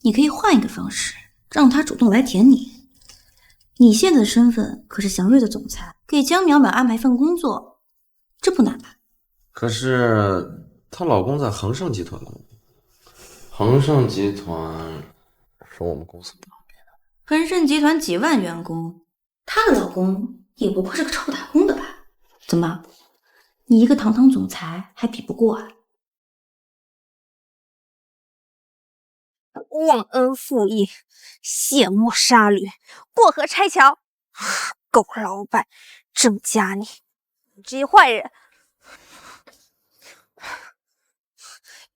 你可以换一个方式，让他主动来舔你。你现在的身份可是祥瑞的总裁，给江淼淼安排份工作，这不难吧？可是她老公在恒盛集团工作，恒盛集团是我们公司旁边的。恒盛集团几万员工，她的老公也不过是个臭打工的吧？怎么，你一个堂堂总裁还比不过啊？忘恩负义，卸磨杀驴，过河拆桥，狗老板郑佳妮，你这些坏人！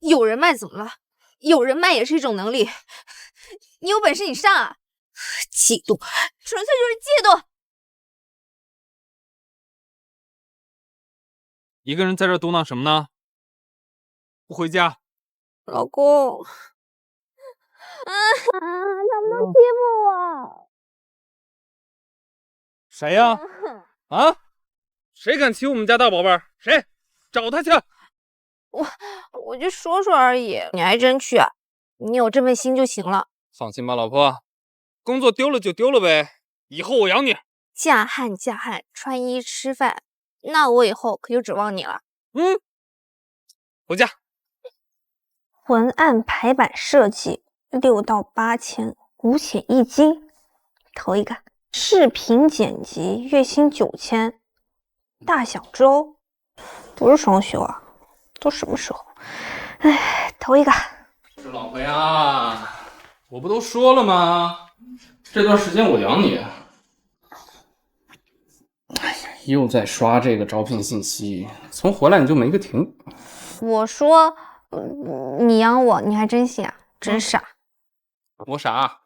有人脉怎么了？有人脉也是一种能力，你有本事你上啊！嫉妒，纯粹就是嫉妒。一个人在这嘟囔什么呢？不回家？老公，他们都欺负我。谁呀？啊？谁敢欺负我们家大宝贝儿？谁？找他去！我就说说而已，你还真去？你有这份心就行了。放心吧，老婆，工作丢了就丢了呗，以后我养你。嫁汉嫁汉，穿衣吃饭，那我以后可就指望你了。回家。文案排版设计6到8千，5险1金。头一个。视频剪辑月薪9000，大小周，不是双休啊，都什么时候？哎，头一个。是老婆呀，我不都说了吗？这段时间我养你。哎呀，又在刷这个招聘信息，从回来你就没个停。我说你养我，你还真信啊？真傻。我傻？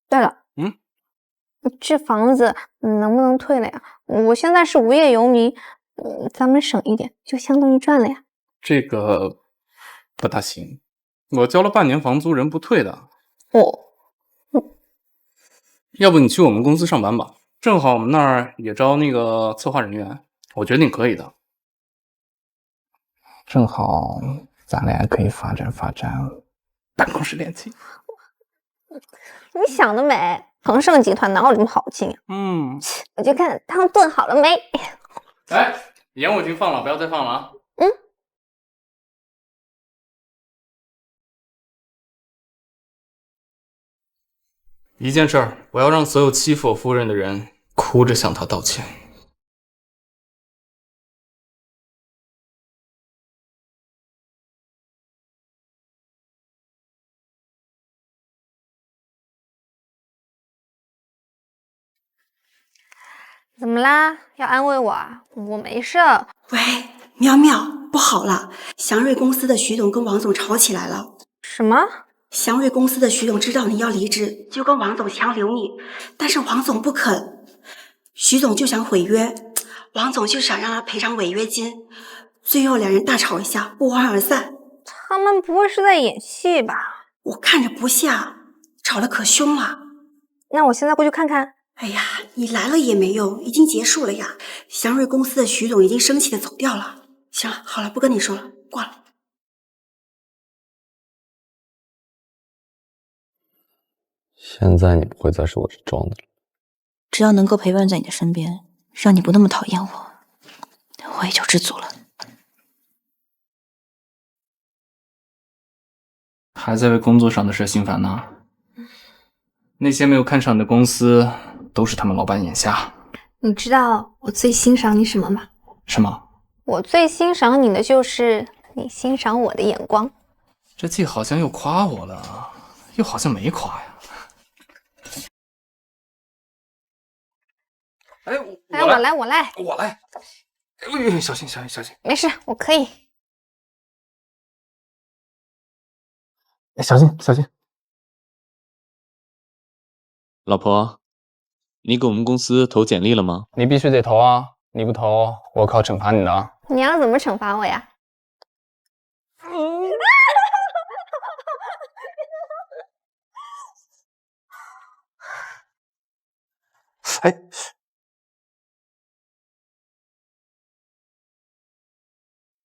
对了，这房子能不能退了呀？我现在是无业游民，咱们省一点，就相当于赚了呀。这个不大行，我交了半年房租，人不退的。要不你去我们公司上班吧，正好我们那儿也招那个策划人员，我觉得你可以的。正好咱俩可以发展办公室恋情。你想得美，恒盛集团哪有这么好的亲啊？我就看汤炖好了没。哎，盐我已经放了，不要再放了啊。一件事儿，我要让所有欺负我夫人的人哭着向她道歉。怎么啦？要安慰我啊？我没事。喂，淼淼，不好了！祥瑞公司的徐总跟王总吵起来了。什么？祥瑞公司的徐总知道你要离职，就跟王总强留你，但是王总不肯。徐总就想毁约，王总就想让他赔偿违约金，最后两人大吵一架，不欢而散。他们不会是在演戏吧？我看着不像，吵得可凶了。那我现在过去看看。哎呀，你来了也没用，已经结束了呀。祥瑞公司的徐总已经生气的走掉了。行了，好了，不跟你说了，挂了。现在你不会再说我是装的了。只要能够陪伴在你的身边，让你不那么讨厌我，我也就知足了。还在为工作上的事心烦呢？那些没有看上你的公司，都是他们老板眼瞎。你知道我最欣赏你什么吗？什么？我最欣赏你的就是你欣赏我的眼光。这既好像又夸我了，又好像没夸呀。哎，我来。哎，小心！没事，我可以。哎，小心！老婆，你给我们公司投简历了吗？你必须得投啊！你不投，我可要惩罚你的啊！你要怎么惩罚我呀？哎，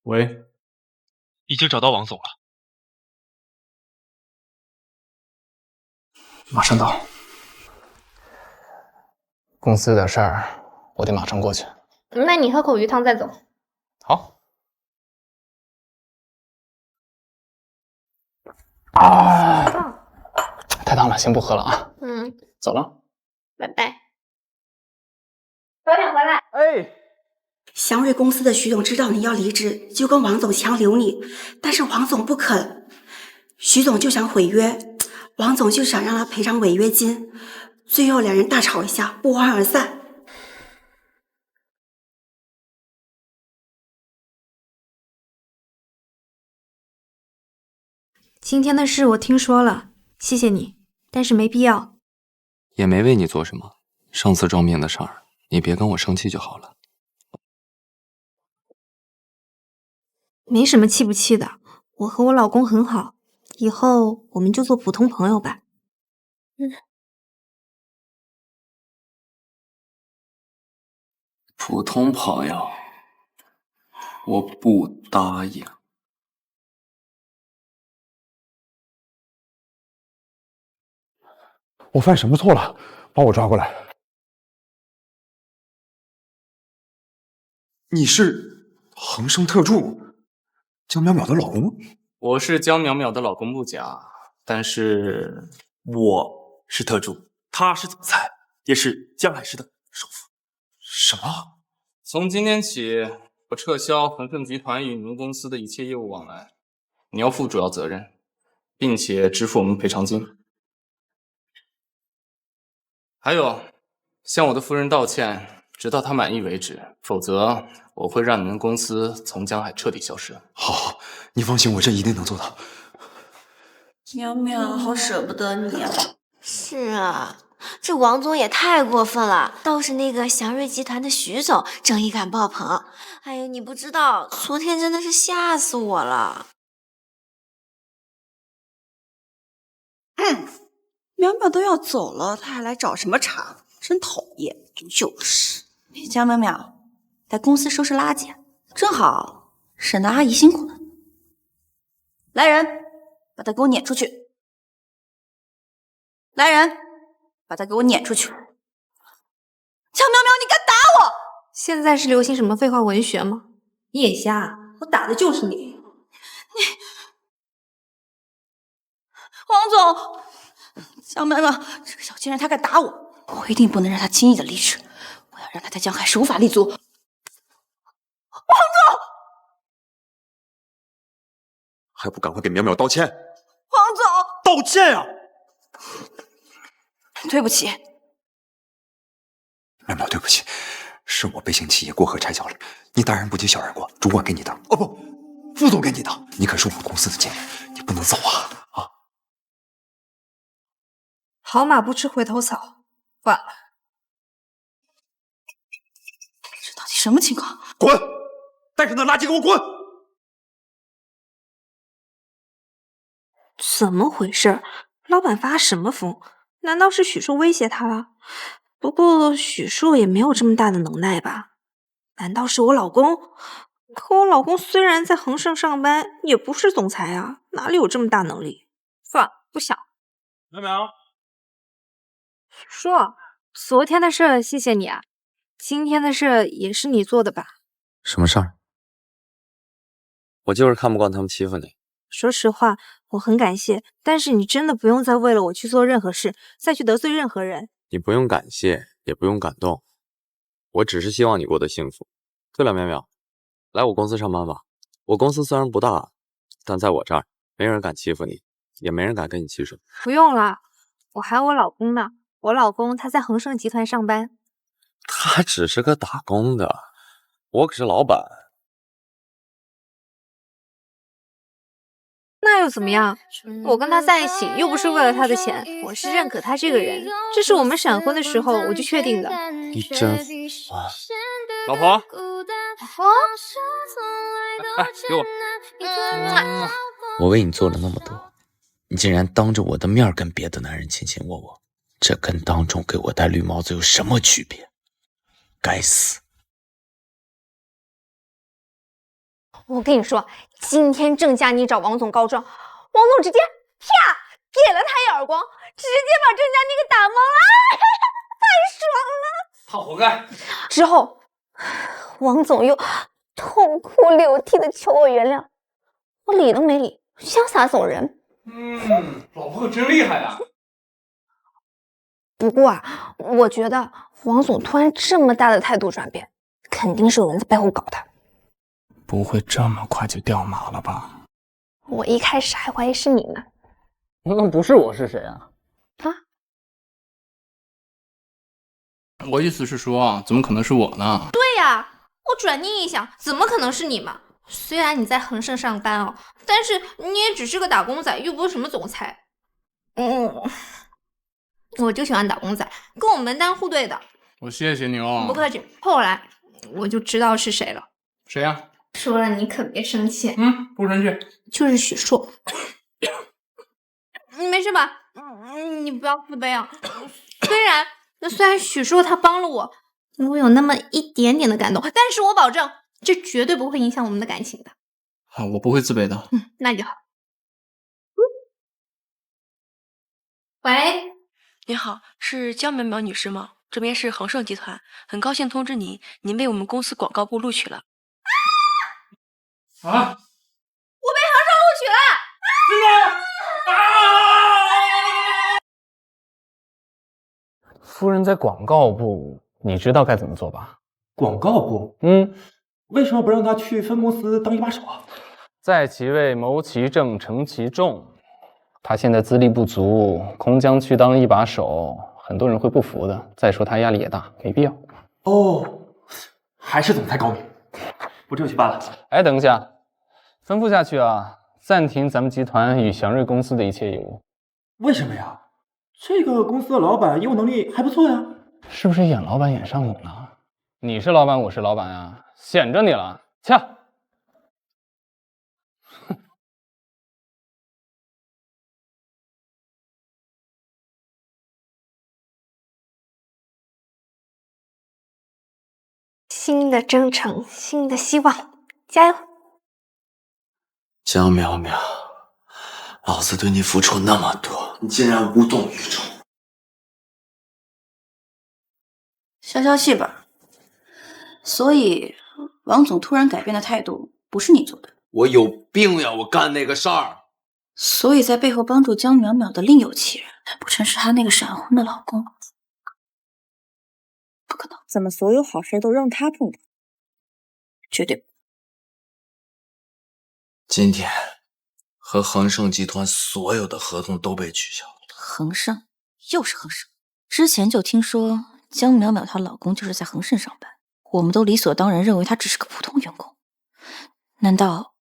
喂，已经找到王总了，马上到。公司有点事儿，我得马上过去。那你喝口鱼汤再走。好。啊！太烫了，先不喝了啊。走了。拜拜。早点回来。哎。祥瑞公司的徐总知道你要离职，就跟王总强留你，但是王总不肯。徐总就想毁约，王总就想让他赔偿违约金，最后两人大吵一架，不欢而散。今天的事我听说了，谢谢你，但是没必要。也没为你做什么，上次撞面的事儿，你别跟我生气就好了。没什么气不气的，我和我老公很好，以后我们就做普通朋友吧。普通朋友，我不答应。我犯什么错了？把我抓过来！你是恒生特助江淼淼的老公？我是江淼淼的老公不假，但是我是特助，他是总裁，也是江海市的首富。什么？从今天起，我撤销恒盛集团与你们公司的一切业务往来，你要负主要责任，并且支付我们赔偿金。还有，向我的夫人道歉，直到他满意为止，否则我会让你们公司从江海彻底消失。好，你放心，我这一定能做到。淼淼，好舍不得你啊！是啊，这王总也太过分了，倒是那个祥瑞集团的徐总正义感爆棚。哎呦，你不知道，昨天真的是吓死我了。淼淼都要走了，他还来找什么茬？真讨厌！就是，江淼淼，在公司收拾垃圾，正好省得阿姨辛苦呢。来人，把他给我撵出去！来人，把他给我撵出去！江淼淼，你敢打我！现在是流行什么废话文学吗？你眼瞎，我打的就是你。王总，江淼淼，这个小贱人他敢打我，我一定不能让他轻易的离职，我要让他在江海市无法立足。王总，还不赶快给淼淼道歉！王总，道歉啊！对不起，淼淼，对不起，是我背信弃义，过河拆桥了。你大人不计小人过，主管给你当，哦不，副总给你当，你可是我们公司的经理，你不能走啊！好马不吃回头草，晚了。这到底什么情况？滚！带着那垃圾给我滚！怎么回事？老板发什么疯？难道是许硕威胁他了？不过许硕也没有这么大的能耐吧？难道是我老公？可我老公虽然在恒盛上班，也不是总裁啊，哪里有这么大能力？算了，不想。淼淼，许硕，昨天的事谢谢你啊，今天的事也是你做的吧？什么事儿？我就是看不惯他们欺负你。说实话，我很感谢，但是你真的不用再为了我去做任何事，再去得罪任何人。你不用感谢，也不用感动，我只是希望你过得幸福。对了，淼淼，来我公司上班吧。我公司虽然不大，但在我这儿，没人敢欺负你，也没人敢跟你起手。不用了，我还有我老公呢。我老公他在恒盛集团上班。他只是个打工的，我可是老板。那又怎么样？我跟他在一起又不是为了他的钱，我是认可他这个人，这是我们闪婚的时候我就确定的。你真烦，老婆，给我。我为你做了那么多，你竟然当着我的面跟别的男人卿卿我我，这跟当众给我戴绿帽子有什么区别？该死！我跟你说，今天郑佳妮找王总告状，王总直接啪给了他一耳光，直接把郑佳妮给打懵了，太爽了！他活该。之后，王总又痛哭流涕的求我原谅，我理都没理，潇洒走人。老婆可真厉害啊！不过啊，我觉得王总突然这么大的态度转变，肯定是有人在背后搞他。不会这么快就掉马了吧？我一开始还怀疑是你呢。那不是我是谁啊？我意思是说，怎么可能是我呢？对呀，我转念一想，怎么可能是你嘛？虽然你在恒盛上班哦，但是你也只是个打工仔，又不是什么总裁。我就喜欢打工仔，跟我门当户对的。我谢谢你哦。不客气。后来我就知道是谁了。谁呀？说了你可别生气。不生气。就是许硕。你没事吧？你不要自卑啊。虽然许硕他帮了我，我有那么一点点的感动，但是我保证这绝对不会影响我们的感情的。好，我不会自卑的。那就好。喂，您好，是江淼淼女士吗？这边是恒盛集团，很高兴通知您，您被我们公司广告部录取了。啊！我被恒盛录取了！真的？夫人在广告部，你知道该怎么做吧？广告部？为什么不让他去分公司当一把手啊？在其位谋其政，成其重。他现在资历不足，空降去当一把手，很多人会不服的。再说他压力也大，没必要。哦，还是总裁高明，我这就去办了。哎，等一下，吩咐下去啊，暂停咱们集团与祥瑞公司的一切业务。为什么呀？这个公司的老板业务能力还不错呀。是不是演老板演上瘾了？你是老板，我是老板啊，显着你了，掐！新的征程，新的希望，加油！江淼淼，老子对你付出那么多，你竟然无动于衷。消消气吧。所以，王总突然改变的态度，不是你做的。我有病呀！我干那个事儿。所以在背后帮助江淼淼的另有其人，难不成是她那个闪婚的老公？不可能！怎么所有好事都让他碰到？绝对不。今天和恒盛集团所有的合同都被取消了。恒盛，又是恒盛。之前就听说江淼淼她老公就是在恒盛上班，我们都理所当然认为他只是个普通员工。难道？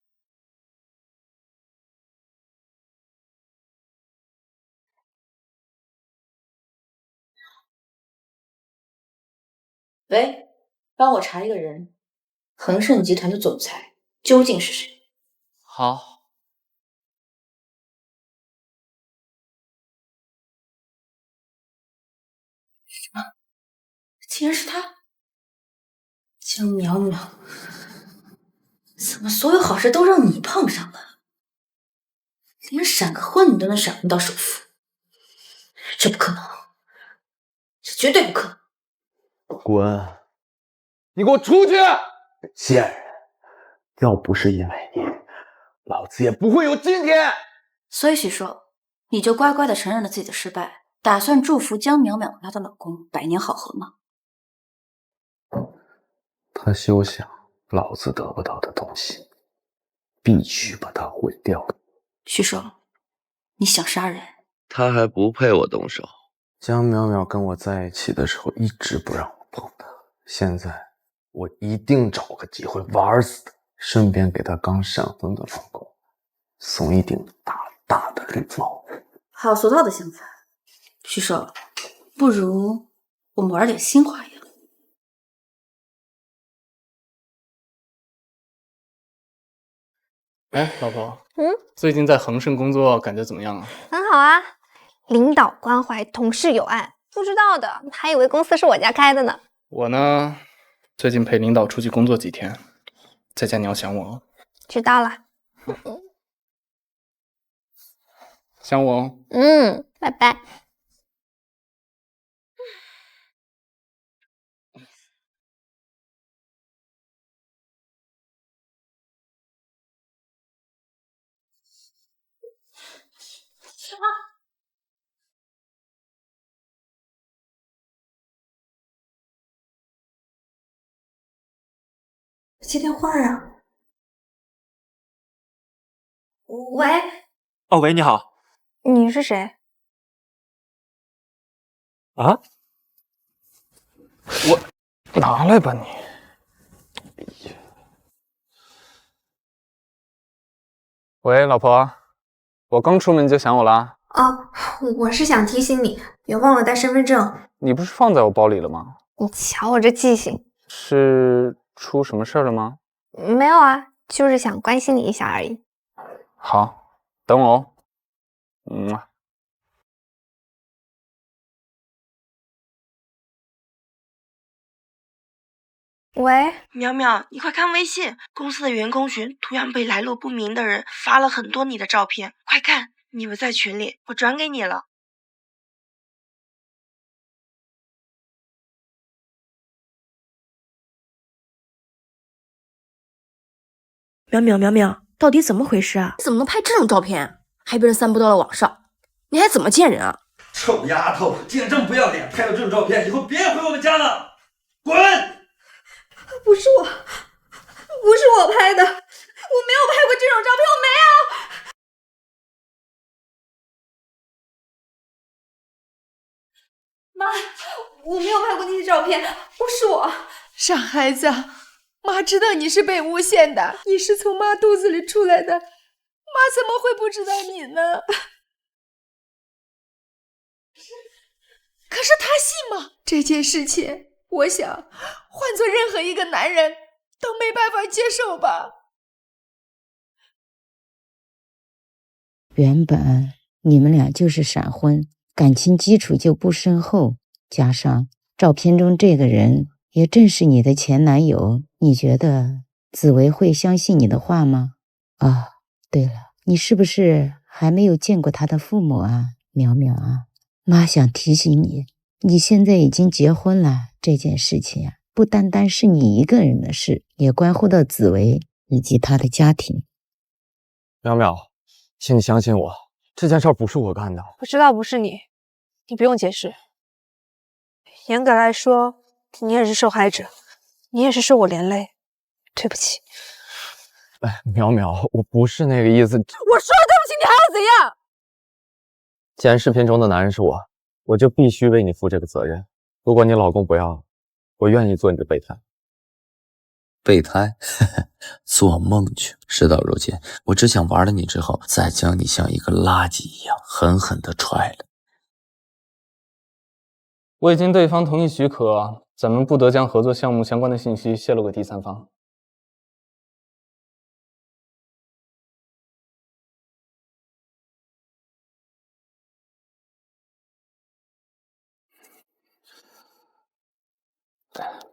喂，帮我查一个人，恒盛集团的总裁究竟是谁？好。什么？竟然是他！江淼淼，怎么所有好事都让你碰上了？连闪个婚你都能闪婚到首富，这不可能，这绝对不可能！滚！你给我出去！贱人！要不是因为你，老子也不会有今天。所以许硕，你就乖乖的承认了自己的失败，打算祝福江淼淼和她的老公百年好合吗？他休想，老子得不到的东西，必须把它毁掉。许硕，你想杀人？他还不配我动手。江淼淼跟我在一起的时候一直不让我碰她，现在我一定找个机会玩死她，顺便给她刚闪婚的老公送一顶大大的绿帽。好俗套的想法，许硕，不如我们玩点新花样。哎，老婆，最近在恒盛工作感觉怎么样啊？很好啊，领导关怀，同事友爱，不知道的还以为公司是我家开的呢。我呢，最近陪领导出去工作几天，在家你要想我哦。知道了。想我哦。拜拜。接电话呀。喂。哦，喂，你好。你是谁？啊？我拿来吧你。喂，老婆，我刚出门就想我啦。哦，我是想提醒你，别忘了带身份证。你不是放在我包里了吗？你瞧我这记性。是出什么事儿了吗？没有啊，就是想关心你一下而已。好，等我哦。喂，淼淼，你快看微信，公司的员工群同样被来路不明的人发了很多你的照片，快看，你们在群里，我转给你了。淼淼淼淼，到底怎么回事啊？你怎么能拍这种照片，还被人散布到了网上？你还怎么见人啊？臭丫头，竟然这么不要脸，拍到这种照片，以后别回我们家了，滚！不是我拍的，我没有拍过这种照片，我没有。妈，妈，我没有拍过那些照片，不是我。傻孩子，妈知道你是被诬陷的，你是从妈肚子里出来的，妈怎么会不知道你呢？可是他信吗？这件事情，我想换做任何一个男人都没办法接受吧。原本你们俩就是闪婚，感情基础就不深厚，加上照片中这个人也正是你的前男友，你觉得紫薇会相信你的话吗？啊，对了，你是不是还没有见过他的父母啊，淼淼啊？妈想提醒你，你现在已经结婚了，这件事情啊，不单单是你一个人的事，也关乎到紫薇以及她的家庭。淼淼，请你相信我，这件事不是我干的。我知道不是你，你不用解释。严格来说，你也是受害者，你也是受我连累，对不起。哎，淼淼，我不是那个意思。我说了对不起，你还要怎样？既然视频中的男人是我，我就必须为你负这个责任。如果你老公不要，我愿意做你的备胎。备胎？做梦去！事到如今，我只想玩了你之后，再将你像一个垃圾一样狠狠地踹了。未经对方同意许可，咱们不得将合作项目相关的信息泄露给第三方。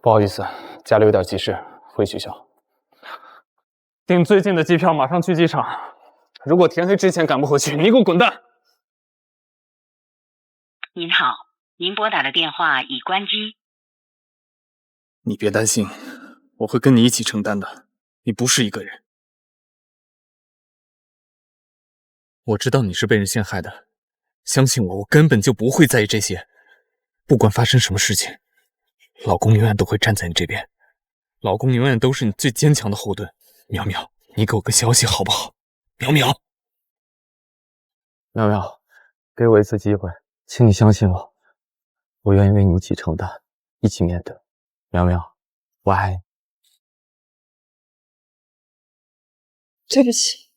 不好意思，家里有点急事，会取消。订最近的机票，马上去机场。如果天黑之前赶不回去，你给我滚蛋！您好，您拨打的电话已关机。你别担心，我会跟你一起承担的。你不是一个人。我知道你是被人陷害的，相信我，我根本就不会在意这些。不管发生什么事情，老公永远都会站在你这边，老公永远都是你最坚强的后盾。淼淼，你给我个消息好不好？淼淼，淼淼，给我一次机会，请你相信我，我愿意为你一起承担，一起面对。淼淼，我爱你。对不起。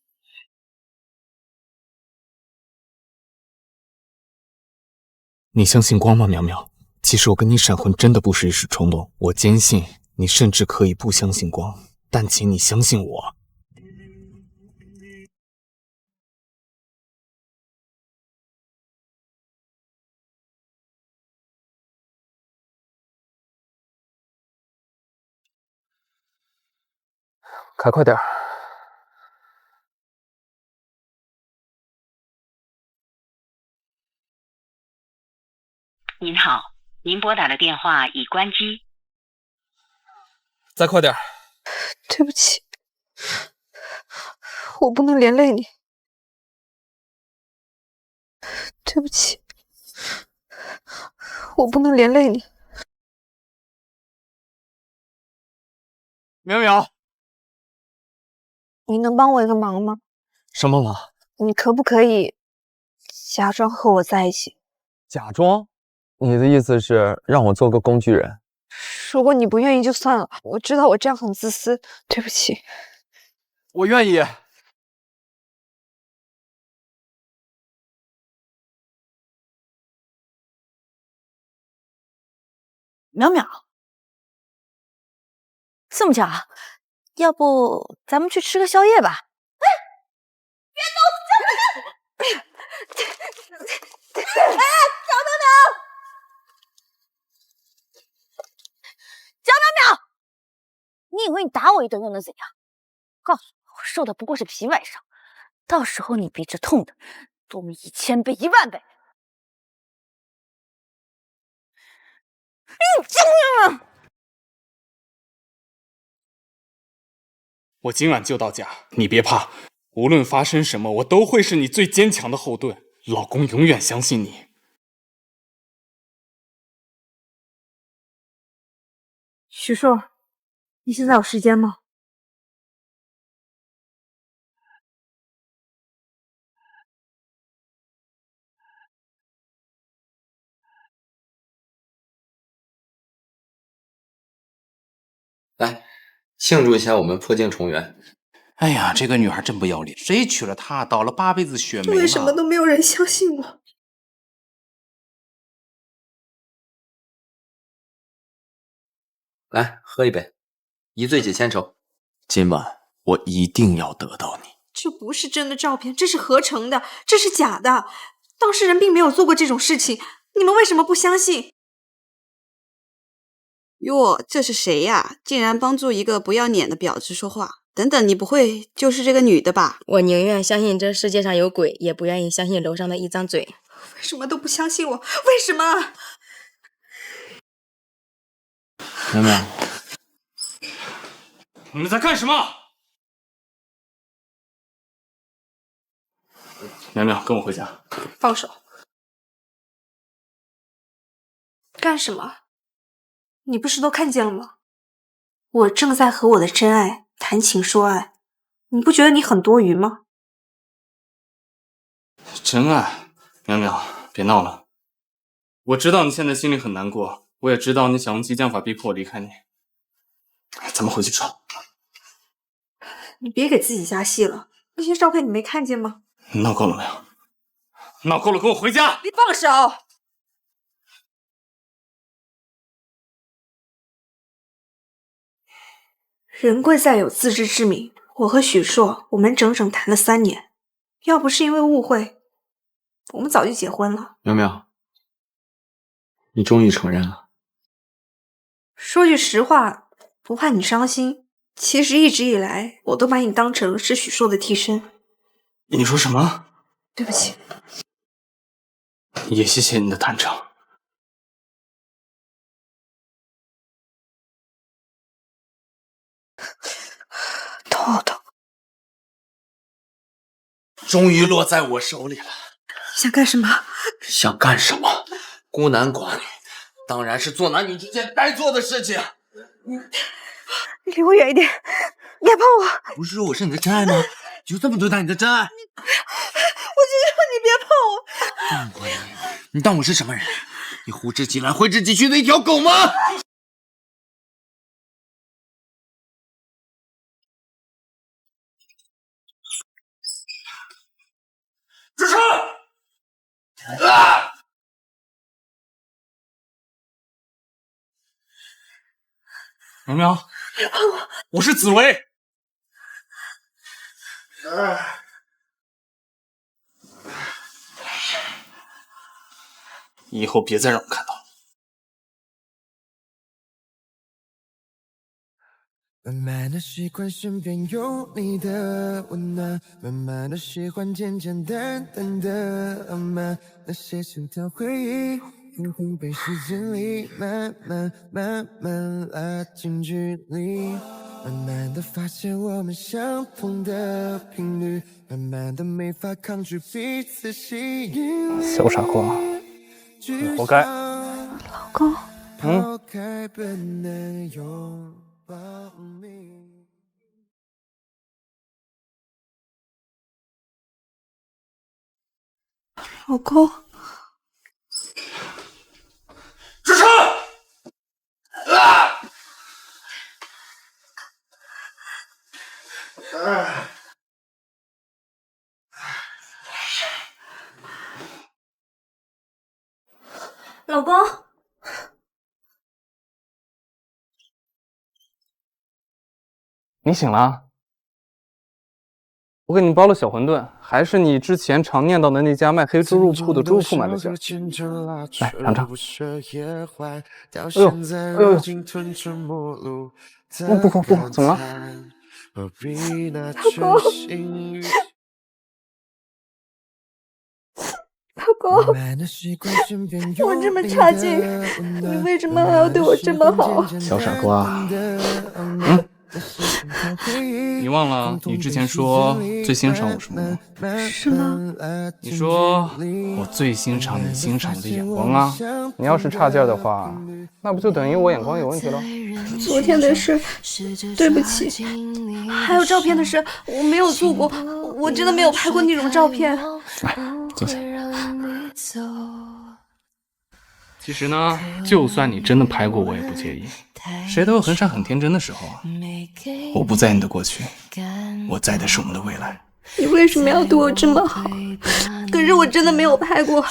你相信光吗，淼淼？其实我跟你闪婚真的不是一时冲动，我坚信你甚至可以不相信光，但请你相信我。开快点。您好，您拨打的电话已关机。再快点。对不起，我不能连累你。对不起，我不能连累你。淼淼，你能帮我一个忙吗？什么忙？你可不可以假装和我在一起？假装？你的意思是让我做个工具人？如果你不愿意就算了，我知道我这样很自私，对不起。我愿意。淼淼，这么巧啊，要不咱们去吃个宵夜吧？哎，别动！哎，小淼淼，小淼淼，你以为你打我一顿又能怎样？告诉你，我受的不过是皮外伤，到时候你比这痛的多么1000倍、10000倍。你救命啊！我今晚就到家，你别怕，无论发生什么，我都会是你最坚强的后盾。老公永远相信你。许硕，你现在有时间吗？庆祝一下我们破镜重圆。哎呀，这个女孩真不要脸，谁娶了她，倒了8辈子血霉了。为什么都没有人相信我？来，喝一杯，一醉解千愁。今晚我一定要得到你。这不是真的照片，这是合成的，这是假的。当事人并没有做过这种事情，你们为什么不相信？哟，这是谁呀？竟然帮助一个不要脸的婊子说话！等等，你不会就是这个女的吧？我宁愿相信这世界上有鬼，也不愿意相信楼上的一张嘴。为什么都不相信我？为什么？苗苗，你们在干什么？苗苗，跟我回家。放手！干什么？你不是都看见了吗？我正在和我的真爱谈情说爱，你不觉得你很多余吗？真爱，苗苗，别闹了。我知道你现在心里很难过，我也知道你想用激将法逼迫我离开你。咱们回去吵。你别给自己加戏了，那些照片你没看见吗？你闹够了没有？闹够了，跟我回家！你放手！人贵在有自知之明。我和许硕，我们整整谈了3年，要不是因为误会，我们早就结婚了。苗苗，你终于承认了。说句实话，不怕你伤心，其实一直以来，我都把你当成是许硕的替身。你说什么？对不起。也谢谢你的坦诚。好痛！终于落在我手里了。你想干什么？想干什么？孤男寡女，当然是做男女之间该做的事情。你离我远一点，别碰我！不是说我是你的真爱吗？你就这么对待你的真爱？我就要你别碰我！这么过分，你当我是什么人？你呼之即来挥之即去的一条狗吗？支持！苗苗，别碰我！我是紫薇。以后别再让我看到了。慢慢的习惯身边有你的温暖，慢慢的喜欢简简单单的浪漫，那些心跳回忆也会被时间里慢慢拉近距离，慢慢的发现我们相同的频率，慢慢的没法抗拒彼此吸引力。小傻瓜，你活该。老公，抛开本能拥抱你。老公，支持！老公，你醒了？我给你包了小馄饨，还是你之前常念叨的那家卖黑猪肉铺的猪铺买的馅。来尝尝。哎呦哎呦！不，怎么了？老公，我这么差劲，你为什么还要对我这么好？小傻瓜，你忘了你之前说最欣赏我什么吗？什么？你说我最欣赏你欣赏我的眼光啊！你要是差劲的话，那不就等于我眼光有问题了？昨天的事，对不起。还有照片的事，我没有做过，我真的没有拍过那种照片。来，坐下。其实呢，就算你真的拍过，我也不介意。谁都有很傻很天真的时候啊。我不在你的过去，我在的是我们的未来。你为什么要对我这么好？可是我真的没有拍过，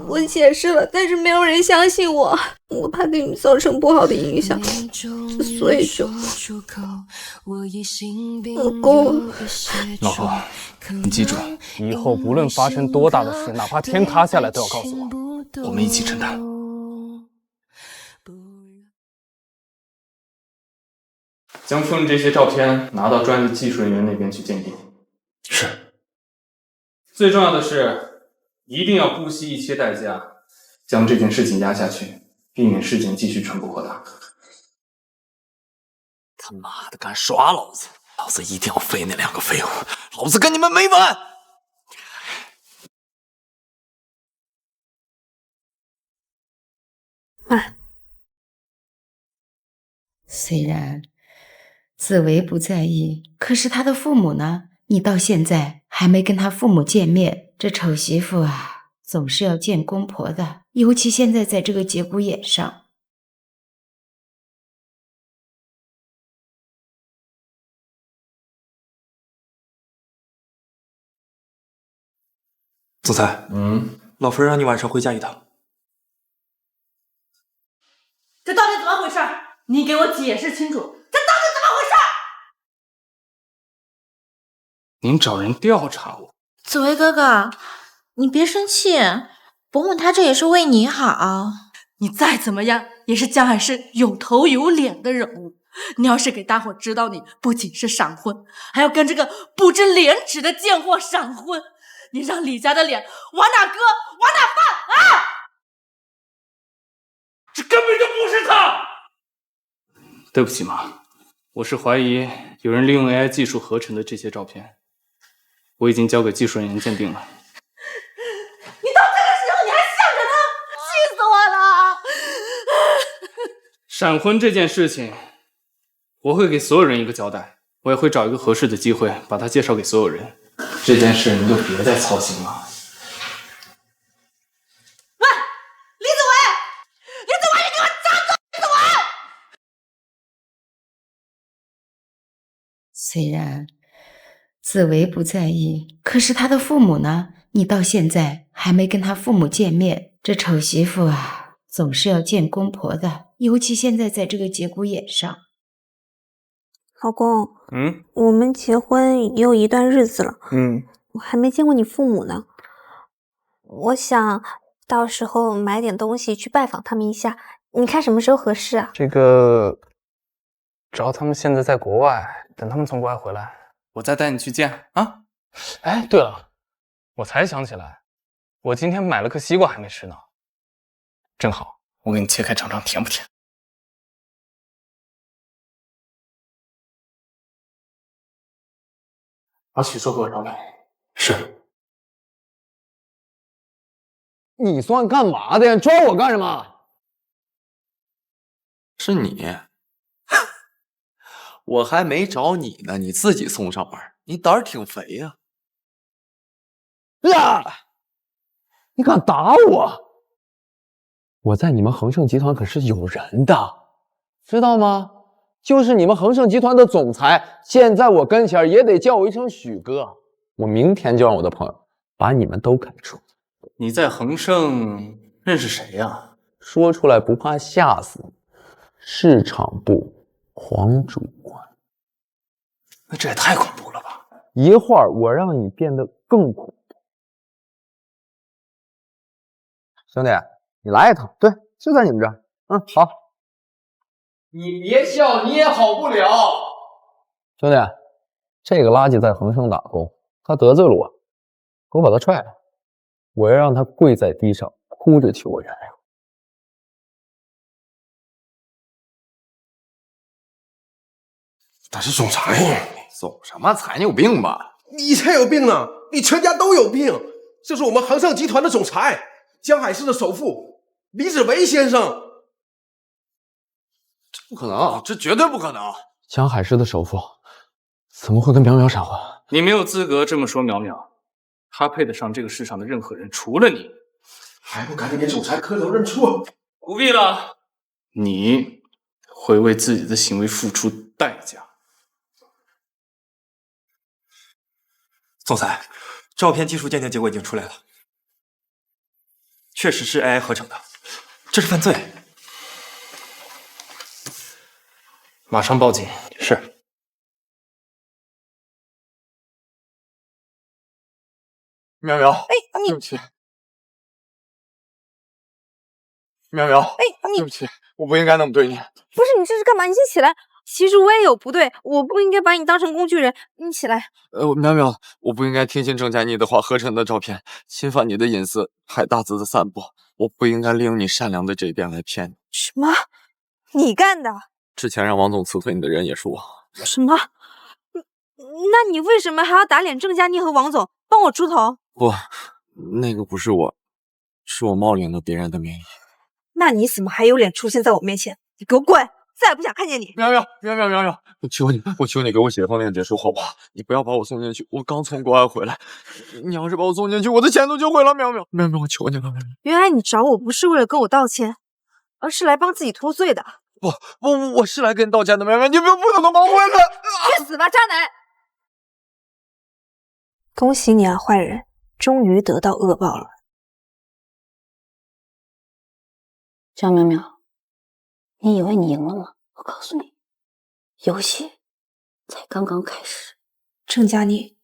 我解释了，但是没有人相信我，我怕对你造成不好的影响，所以就……老公，老婆，你记住，以后不论发生多大的事，哪怕天塌下来都要告诉我，我们一起承担。将夫人这些照片拿到专业的技术人员那边去鉴定。是。最重要的是，一定要不惜一切代价将这件事情压下去，避免事件继续传播扩大。他妈的，敢耍老子！老子一定要废那2个废物！老子跟你们没完！妈，虽然紫薇不在意，可是他的父母呢？你到现在还没跟他父母见面，这丑媳妇啊，总是要见公婆的，尤其现在在这个节骨眼上。总裁，老夫人让你晚上回家一趟。这到底怎么回事？你给我解释清楚，这到底怎么回事？您找人调查我？紫薇哥哥，你别生气，伯母她这也是为你好。你再怎么样也是江海市有头有脸的人物，你要是给大伙知道你不仅是闪婚，还要跟这个不知廉耻的贱货闪婚，你让李家的脸往哪搁往哪放啊！这根本就不是他！对不起妈，我是怀疑有人利用 AI 技术合成的这些照片，我已经交给技术人员鉴定了。你到这个时候你还想着他，气死我了！闪婚这件事情，我会给所有人一个交代，我也会找一个合适的机会把他介绍给所有人。这件事您就别再操心了。喂，李子维，李子维，你给我站住！李子维！虽然紫薇不在意，可是他的父母呢？你到现在还没跟他父母见面，这丑媳妇啊，总是要见公婆的，尤其现在在这个节骨眼上。老公，我们结婚也有一段日子了，我还没见过你父母呢。我想到时候买点东西去拜访他们一下，你看什么时候合适啊？这个，只要他们现在在国外，等他们从国外回来，我再带你去见啊。哎，对了，我才想起来，我今天买了颗西瓜还没吃呢，正好我给你切开尝尝，甜不甜？把许做给我找来。是。你算干嘛的呀？抓我干什么？是你，我还没找你呢，你自己送上门，你胆儿挺肥呀！你敢打我？我在你们恒盛集团可是有人的，知道吗？就是你们恒盛集团的总裁，现在我跟前也得叫我一声许哥。我明天就让我的朋友把你们都开除。你在恒盛认识谁呀？说出来不怕吓死你。市场部黄主管。那这也太恐怖了吧！一会儿我让你变得更恐怖。兄弟，你来一趟，对，就在你们这儿。好。你别笑，你也好不了。兄弟，这个垃圾在恒盛打工，他得罪了我，给我把他踹了，我要让他跪在地上哭着求我原谅。他是总裁，总什么裁？你有病吧？你才有病呢！你全家都有病。这是我们恒盛集团的总裁，江海市的首富李子维先生。这不可能，这绝对不可能！江海市的首富怎么会跟淼淼闪婚？你没有资格这么说淼淼，她配得上这个世上的任何人，除了你。还不赶紧给总裁磕头认错？不必了，你会为自己的行为付出代价。总裁，照片技术鉴定结果已经出来了，确实是 AI 合成的，这是犯罪。马上报警。是。苗苗，哎，你对不起。苗苗，哎，对不起，我不应该那么对你。不是你这是干嘛？你先起来。其实我也有不对，我不应该把你当成工具人。你起来。苗苗，我不应该听信郑佳妮的话合成的照片，侵犯你的隐私，还大肆的散播。我不应该利用你善良的这一点来骗你。什么？你干的？之前让王总辞退你的人也是我。什么？那你为什么还要打脸郑佳妮和王总，帮我出头？不，那个不是我，是我冒领了别人的名义。那你怎么还有脸出现在我面前？你给我滚！再也不想看见你。苗苗，我求你给我写封链接书好不好？你不要把我送进去，我刚从国外回来。你要是把我送进去，我的前途就毁了。苗苗，我求你了。原来你找我不是为了跟我道歉，而是来帮自己脱罪的。不，我是来跟你道歉的。苗苗，你不可能把我毁了。去死吧，渣男！恭喜你啊，坏人，终于得到恶报了。张淼淼，你以为你赢了吗？我告诉你，游戏才刚刚开始。郑佳妮，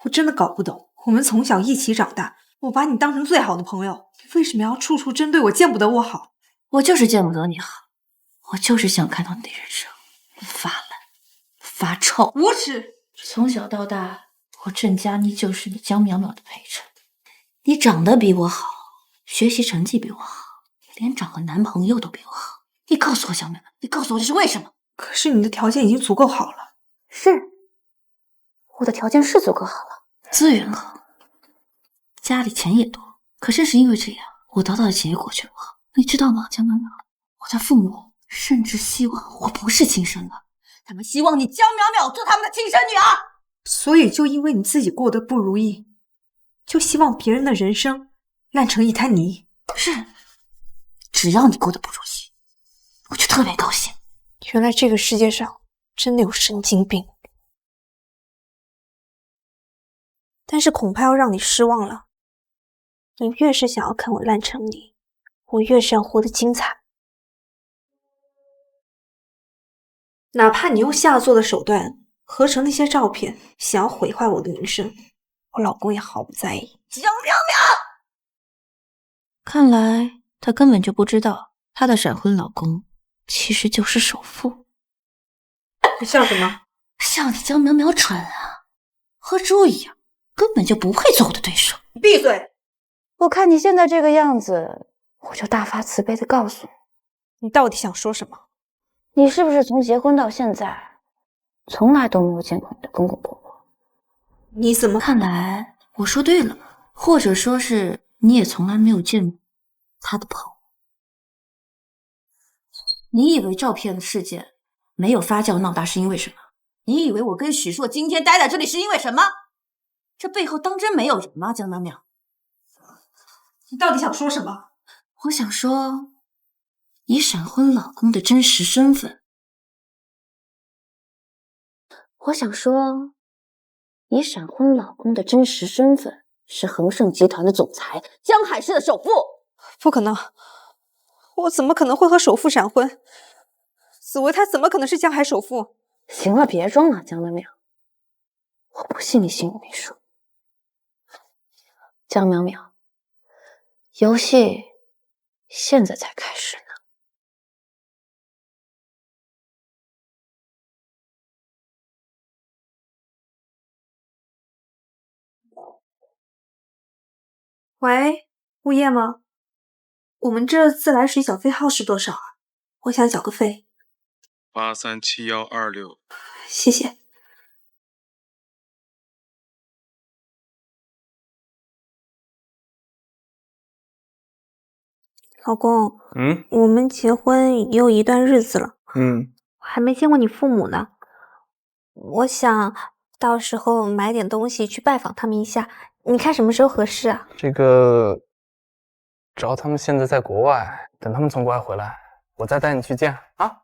我真的搞不懂，我们从小一起长大，我把你当成最好的朋友，你为什么要处处针对我，见不得我好？我就是见不得你好，我就是想看到你的人生发烂发臭。无耻！从小到大，我郑佳妮就是你江淼淼的陪衬。你长得比我好，学习成绩比我好，连找个男朋友都比我好。你告诉我，小淼淼，你告诉我这是为什么？可是你的条件已经足够好了。是，我的条件是足够好了，资源好，家里钱也多。可正是因为这样，我得到的结果却不好。你知道吗，江淼淼？我的父母甚至希望我不是亲生的，他们希望你江淼淼做他们的亲生女儿。所以就因为你自己过得不如意，就希望别人的人生烂成一滩泥。是，只要你过得不如意，我就特别高兴。原来这个世界上真的有神经病，但是恐怕要让你失望了。你越是想要看我烂成泥，我越是要活得精彩。哪怕你用下作的手段合成那些照片，想要毁坏我的名声，我老公也毫不在意。江淼淼，看来他根本就不知道，他的闪婚老公其实就是首富。你笑什么？笑你江淼淼蠢啊，和猪一样，根本就不配做我的对手。你闭嘴！我看你现在这个样子，我就大发慈悲的告诉你，你到底想说什么？你是不是从结婚到现在，从来都没有见过你的公公婆婆？你怎么？看来我说对了，或者说是你也从来没有见过他的朋友。你以为照片的事件没有发酵闹大是因为什么？你以为我跟许硕今天待在这里是因为什么？这背后当真没有人吗？江淼淼，你到底想说什么？我想说，你闪婚老公的真实身份。我想说，你闪婚老公的真实身份是恒盛集团的总裁，江海市的首富。不可能，我怎么可能会和首富闪婚？紫薇她怎么可能是江海首富？行了，别装了，江淼淼，我不信你心里没数。江淼淼，游戏现在才开始呢。喂，物业吗？我们这自来水小费号是多少啊？我想缴个费。837126。谢谢。老公，我们结婚也有一段日子了，我还没见过你父母呢。我想到时候买点东西去拜访他们一下，你看什么时候合适啊？这个主要他们现在在国外，等他们从国外回来，我再带你去见啊。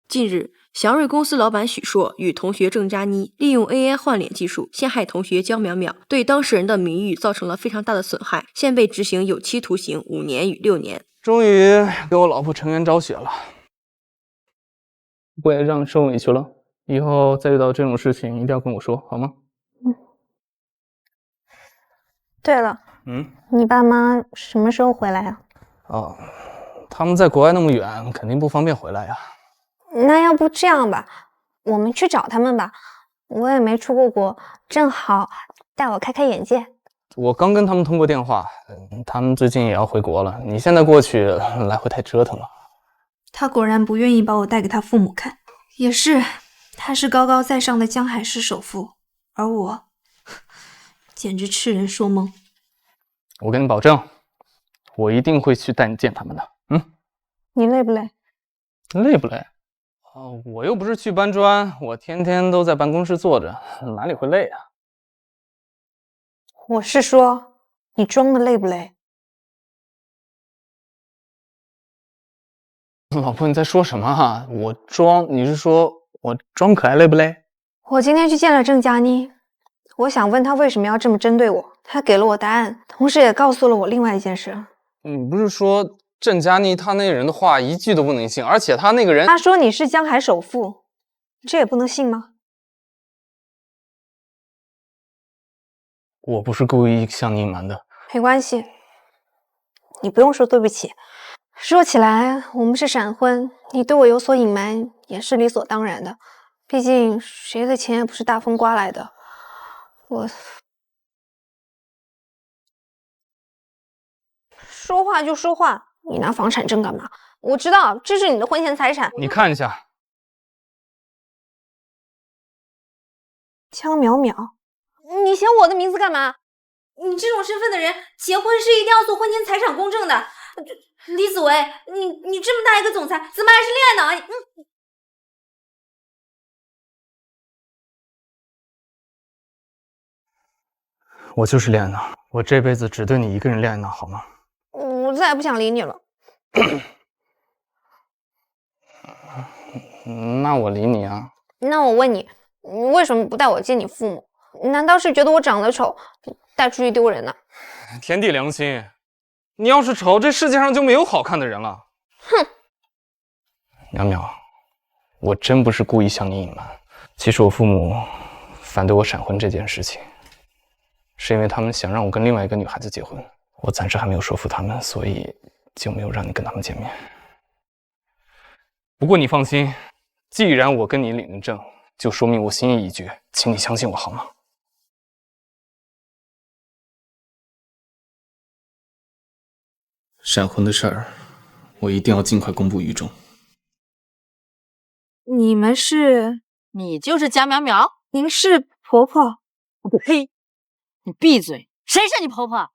近日，祥瑞公司老板许硕与同学郑佳妮利用 AI 换脸技术陷害同学江淼淼，对当事人的名誉造成了非常大的损害，现被执行有期徒刑5年与6年。终于给我老婆沉冤昭雪了，我也让你受委屈了。以后再遇到这种事情，一定要跟我说，好吗？对了，你爸妈什么时候回来啊？哦，他们在国外那么远，肯定不方便回来呀。那要不这样吧，我们去找他们吧。我也没出过国，正好带我开开眼界。我刚跟他们通过电话，他们最近也要回国了。你现在过去来回太折腾了。他果然不愿意把我带给他父母看。也是，他是高高在上的江海市首富，而我简直痴人说梦。我跟你保证，我一定会去带你见他们的。你累不累？累不累？我又不是去搬砖，我天天都在办公室坐着，哪里会累啊？我是说，你装的累不累？老婆，你在说什么啊？我装？你是说我装可爱累不累？我今天去见了郑佳妮，我想问她为什么要这么针对我，她给了我答案，同时也告诉了我另外一件事。你不是说郑佳妮她那人的话一句都不能信，而且她那个人……她说你是江海首富，这也不能信吗？我不是故意向你隐瞒的。没关系，你不用说对不起。说起来，我们是闪婚，你对我有所隐瞒也是理所当然的。毕竟谁的钱也不是大风刮来的。说话就说话，你拿房产证干嘛？我知道这是你的婚前财产。你看一下，江淼淼，你写我的名字干嘛？你这种身份的人，结婚是一定要做婚前财产公证的。李子维，你这么大一个总裁，怎么还是恋爱脑？我就是恋爱脑，我这辈子只对你一个人恋爱脑，好吗？我再也不想理你了。那我理你啊。那我问你，你为什么不带我见你父母？难道是觉得我长得丑，带出去丢人呢？天地良心，你要是丑，这世界上就没有好看的人了。哼！淼淼，我真不是故意向你隐瞒。其实我父母反对我闪婚这件事情，是因为他们想让我跟另外一个女孩子结婚。我暂时还没有说服他们，所以就没有让你跟他们见面。不过你放心，既然我跟你领了证，就说明我心意已决，请你相信我好吗？闪婚的事儿，我一定要尽快公布于众。你们是？你就是江淼淼？您是婆婆？呸！你闭嘴！谁是你婆婆？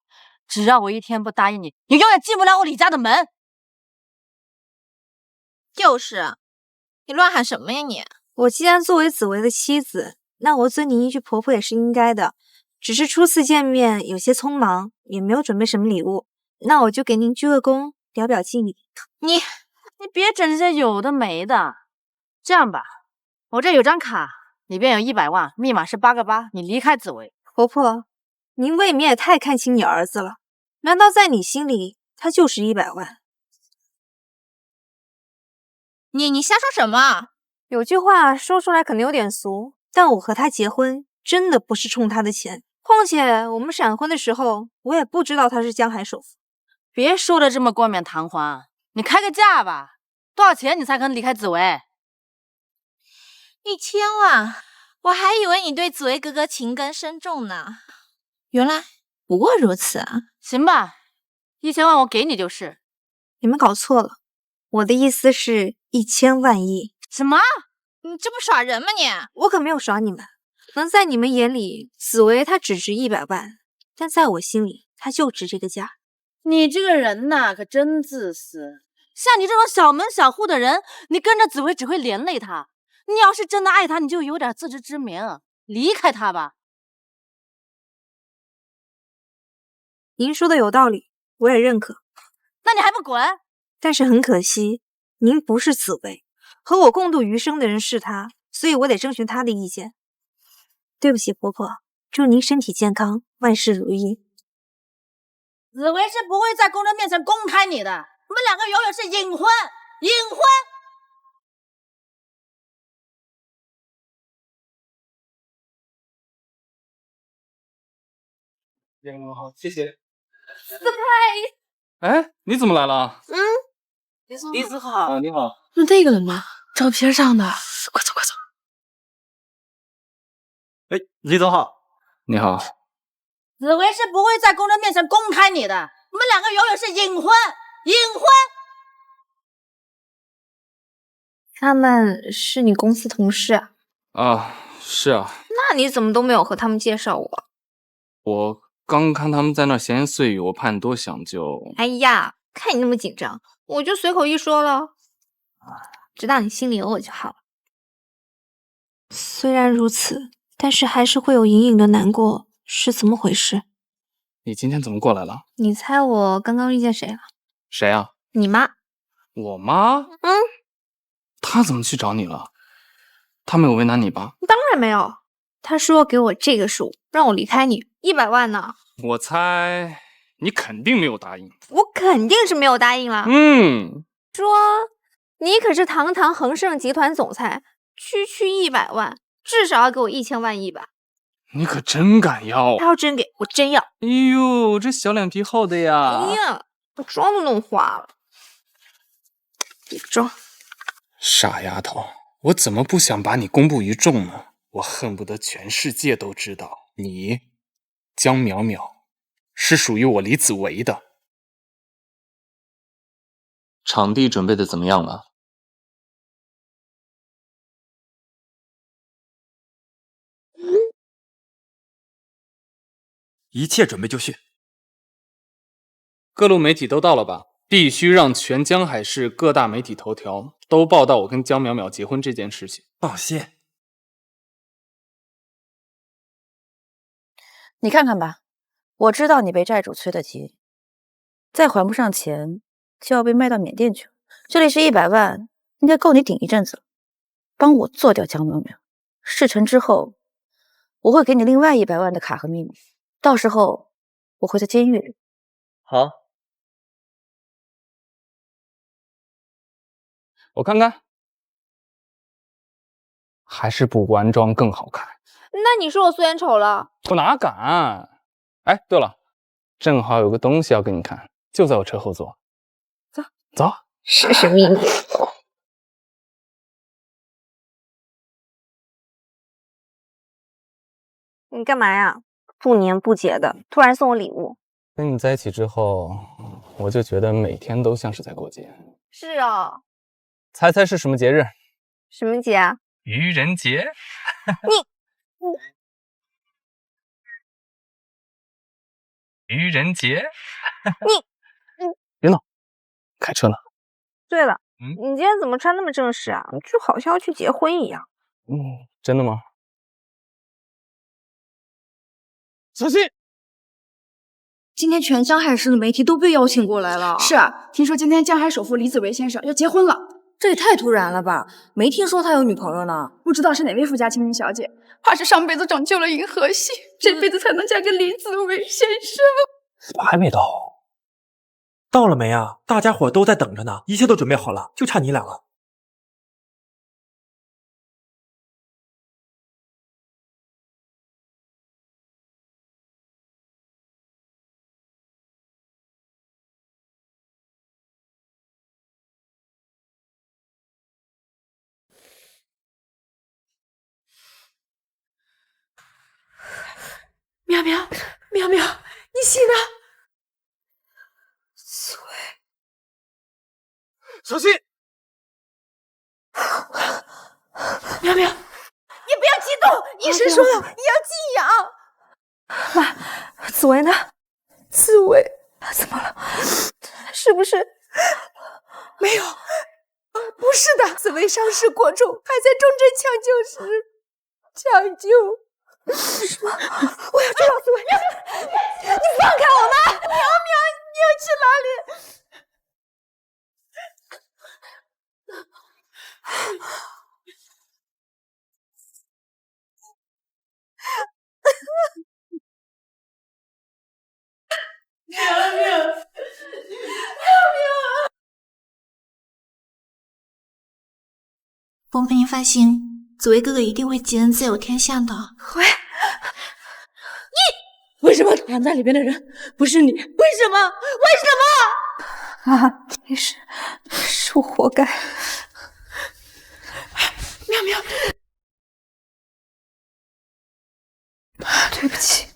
只要我一天不答应你，你永远进不了我李家的门。就是，你乱喊什么呀你？我既然作为紫薇的妻子，那我尊你一句婆婆也是应该的。只是初次见面有些匆忙，也没有准备什么礼物，那我就给您鞠个躬，表表敬意。你别整这些有的没的。这样吧，我这有张卡，里边有100万，密码是8个8，你离开紫薇。婆婆，您未免也太看轻你儿子了。难道在你心里，他就是100万？你瞎说什么？有句话说出来可能有点俗，但我和他结婚真的不是冲他的钱。况且我们闪婚的时候，我也不知道他是江海首富。别说的这么冠冕堂皇，你开个价吧，多少钱你才肯离开紫薇？1000万，我还以为你对紫薇哥哥情根深重呢，原来不过如此啊！行吧，1000万我给你就是。你们搞错了，我的意思是1000万亿。什么？你这不耍人吗你？我可没有耍你们。可能在你们眼里，紫薇她只值100万，但在我心里，她就值这个价。你这个人呐，可真自私。像你这种小门小户的人，你跟着紫薇只会连累她。你要是真的爱她，你就有点自知之明，离开她吧。您说的有道理，我也认可。那你还不滚？但是很可惜，您不是紫薇，和我共度余生的人是他，所以我得征询他的意见。对不起，婆婆，祝您身体健康，万事如意。紫薇是不会在公众面前公开你的，你们两个永远是隐婚，隐婚。好，谢谢。 surprise。哎，你怎么来了？李子好。你好。是这个人吗？照片上的。快走，快走。哎，李总好。你好。紫薇是不会在公众面前公开你的，你们两个永远是隐婚，隐婚。他们是你公司同事啊？啊，是啊。那你怎么都没有和他们介绍我？我刚看他们在那闲言碎语，我怕你多想就……哎呀，看你那么紧张，我就随口一说了。知道你心里有我就好了。虽然如此，但是还是会有隐隐的难过，是怎么回事？你今天怎么过来了？你猜我刚刚遇见谁了？谁啊？你妈。我妈？她怎么去找你了？她没有为难你吧？当然没有。她说给我这个数，让我离开你，100万呢。我猜你肯定没有答应。我肯定是没有答应了。说你可是堂堂恒盛集团总裁，区100万，至少要给我1000万亿吧？你可真敢要！他要真给我真要。哎呦，这小脸皮厚的呀！哎呀，我妆都弄花了，别装。傻丫头，我怎么不想把你公布于众呢？我恨不得全世界都知道，你江淼淼是属于我李子维的。场地准备的怎么样了？一切准备就绪。各路媒体都到了吧？必须让全江海市各大媒体头条都报道我跟江淼淼结婚这件事情。放心。你看看吧，我知道你被债主催得急，再还不上钱就要被卖到缅甸去了。这里是100万，应该够你顶一阵子了。帮我做掉江淼淼，事成之后，我会给你另外100万的卡和密码，到时候我会在监狱里。好，我看看，还是不完妆更好看。那你说我素颜丑了？我哪敢！哎，对了，正好有个东西要给你看，就在我车后座。走，走。神神秘秘。你干嘛呀？不年不节的，突然送我礼物。跟你在一起之后，我就觉得每天都像是在过节。是啊。猜猜是什么节日？什么节啊？愚人节。愚人节。别闹，开车了。对了，你今天怎么穿那么正式啊？就好像要去结婚一样。真的吗？小心！今天全江海市的媒体都被邀请过来了。是啊，听说今天江海首富李子维先生要结婚了。这也太突然了吧！没听说他有女朋友呢。不知道是哪位富家千金小姐，怕是上辈子拯救了银河系，这辈子才能嫁给李子维先生。怎么还没到？到了没啊？大家伙都在等着呢，一切都准备好了，就差你俩了。淼淼，淼淼，你醒了！紫薇，小心！淼淼，你不要激动，医生说了，你要静养。妈，紫薇呢？紫薇，怎么了？是不是？没有，不是的，紫薇伤势过重，还在重症抢救室抢救。什么？我要追老紫薇！你放开我妈！苗苗，你要去哪里？苗苗，苗苗！风平放心，紫薇哥哥一定会吉人自有天相的。喂，为什么躺在里边的人不是你？为什么？为什么？啊，没事，是我活该。苗苗，对不起。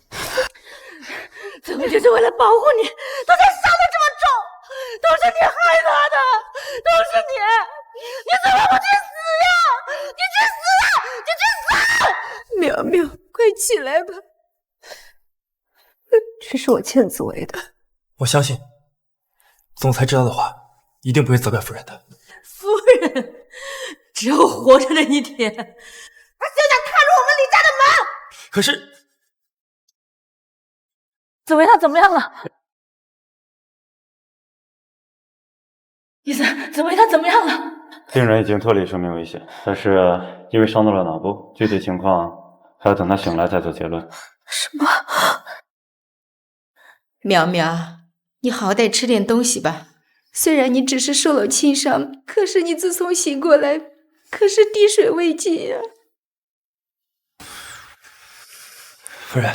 怎么就是为了保护你，他才伤得这么重？都是你害他的，都是你！你怎么不去死呀？你去死啊！你去死！苗苗，快起来吧。这是我欠紫薇的。我相信，总裁知道的话，一定不会责怪夫人的。夫人，只有活着的一天，他就想踏入我们李家的门。可是，紫薇她怎么样了？医生，紫薇她怎么样了？病人已经脱离生命危险，但是因为伤到了脑部，具体情况还要等他醒来再做结论。什么？苗苗，你好歹吃点东西吧。虽然你只是受了轻伤，可是你自从醒过来，可是滴水未进呀。夫人，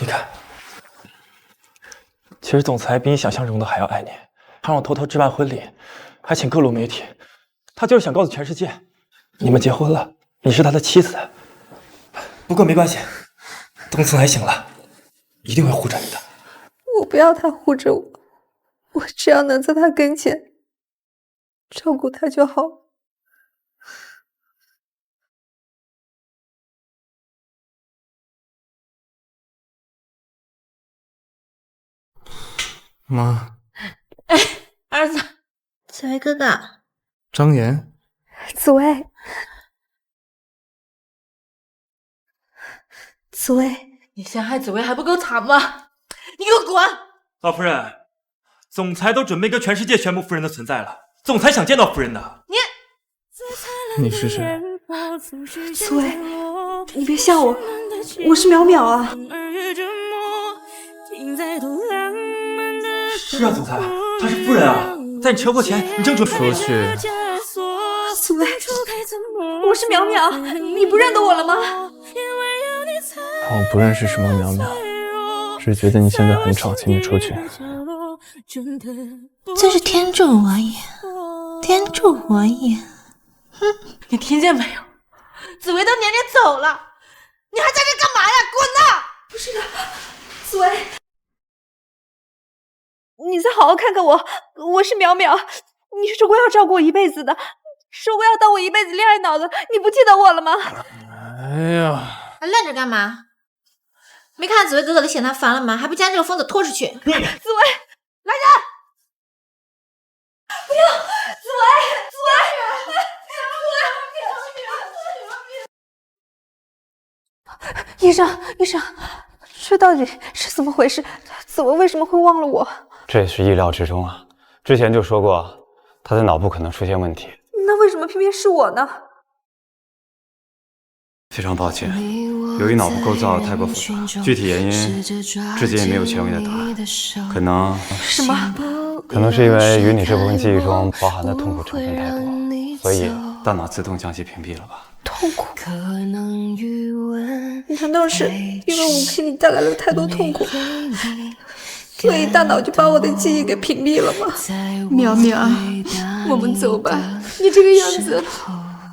你看，其实总裁比你想象中的还要爱你，他让我偷偷置办婚礼，还请各路媒体，他就是想告诉全世界，你们结婚了，你是他的妻子。不过没关系，等总裁醒了，一定会护着你的。我不要他护着我，我只要能在他跟前照顾他就好。妈，哎，儿子，紫薇哥哥，张岩，紫薇，紫薇，你陷害紫薇还不够惨吗？你给我滚！老夫人，总裁都准备跟全世界宣布夫人的存在了，总裁想见到夫人的。你是谁？紫薇，你别吓我，我是淼淼啊。是啊，总裁，她是夫人啊，在你车祸前，你正准备出去。紫薇，我是淼淼，你不认得我了吗？我不认识什么淼淼，只觉得你现在很吵，请你出去。这是天助我也，天助我也。哼，你听见没有？紫薇都年龄走了，你还在这干嘛呀？滚呐！不是的，紫薇，你再好好看看我，我是淼淼，你说过要照顾我一辈子的，说过要当我一辈子恋爱脑的，你不记得我了吗？哎呀，还愣着干嘛？没看紫薇哥哥都嫌他烦了吗？还不将这个疯子拖出去！紫薇，来人！不要，紫薇，紫薇，医生，医生，这到底是怎么回事？紫薇为什么会忘了我？这也是意料之中啊，之前就说过，他的脑部可能出现问题。那为什么偏偏是我呢？非常抱歉，由于脑部构造太过复杂，具体原因至今也没有权威的答案。可能什么？可能是因为与你这部分记忆中包含的痛苦成分太多，所以大脑自动将其屏蔽了吧？痛苦？难道是因为我给你带来了太多痛苦，所以大脑就把我的记忆给屏蔽了吗？淼淼，我们走吧，你这个样子，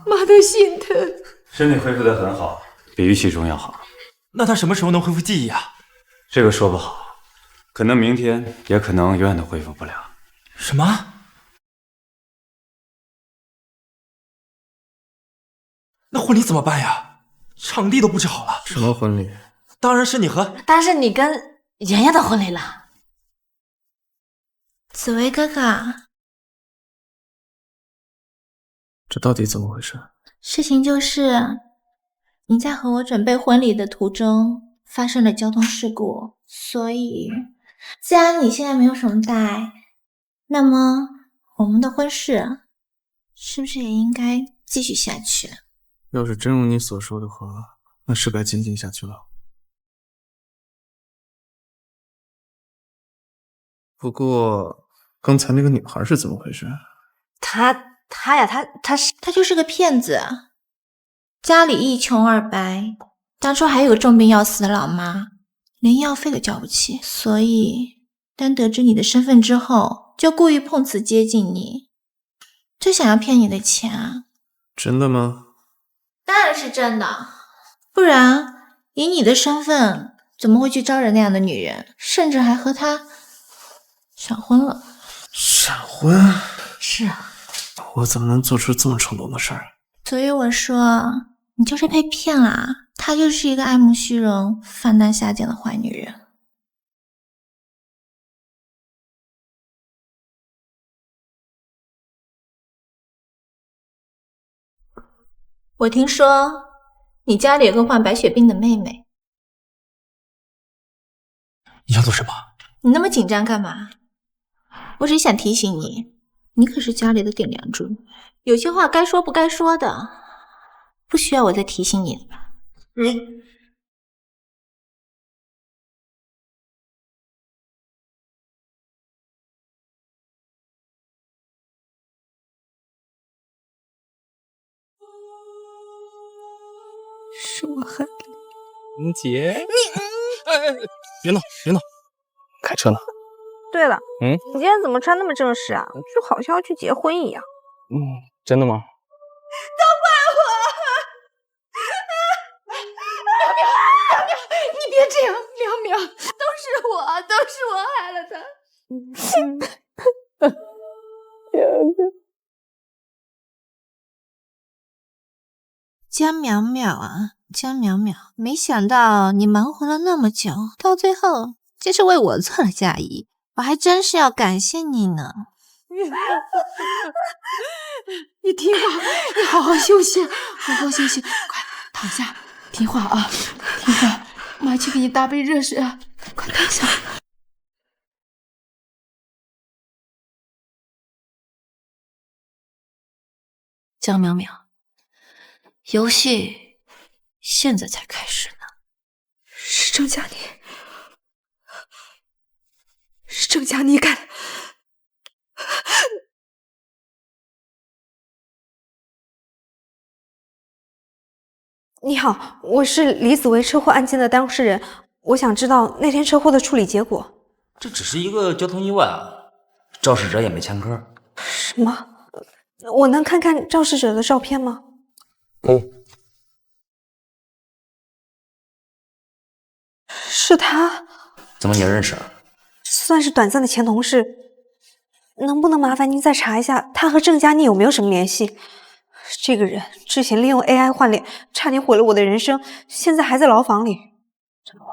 妈都心疼。身体恢复得很好，比预期中要好。那他什么时候能恢复记忆啊？这个说不好，可能明天，也可能永远都恢复不了。什么？那婚礼怎么办呀？场地都布置好了。什么婚礼？当然是你和……当然是你跟妍妍的婚礼了。紫薇哥哥，这到底怎么回事？事情就是，你在和我准备婚礼的途中发生了交通事故，所以既然你现在没有什么大碍，那么我们的婚事是不是也应该继续下去？要是真如你所说的话，那是该进行下去了。不过，刚才那个女孩是怎么回事？他就是个骗子，家里一穷二白，当初还有个重病要死的老妈，连医药费都交不起，所以当得知你的身份之后，就故意碰瓷接近你，就想要骗你的钱啊。真的吗？当然是真的，不然以你的身份怎么会去招惹那样的女人，甚至还和她闪婚了？闪婚？是啊，我怎么能做出这么冲动的事儿？所以我说你就是被骗啦，她就是一个爱慕虚荣、放荡下贱的坏女人。我听说你家里有个患白血病的妹妹，你想做什么？你那么紧张干嘛？我只想提醒你，你可是家里的顶梁柱，有些话该说不该说的，不需要我再提醒你了吧？你是我害的。林杰，别闹，别闹，开车呢。对了，你今天怎么穿那么正式啊？就好像要去结婚一样。真的吗？都怪我！苗，你别这样，苗，都是我害了他。江淼淼啊，江淼淼，没想到你忙活了那么久，到最后竟是为我做了嫁衣，我还真是要感谢你呢。你听话，你好好休息，好好休息，快躺下，听话啊，听话。妈去给你打杯热水啊，快躺下。江淼淼，游戏现在才开始呢。是郑佳妮，是郑佳妮干的。你好，我是李子维车祸案件的当事人，我想知道那天车祸的处理结果。这只是一个交通意外啊，肇事者也没前科。什么？我能看看肇事者的照片吗？可以。是他？怎么你认识？算是短暂的前同事。能不能麻烦您再查一下，他和郑佳妮有没有什么联系？这个人之前利用 AI 换脸，差点毁了我的人生，现在还在牢房里。真的吗？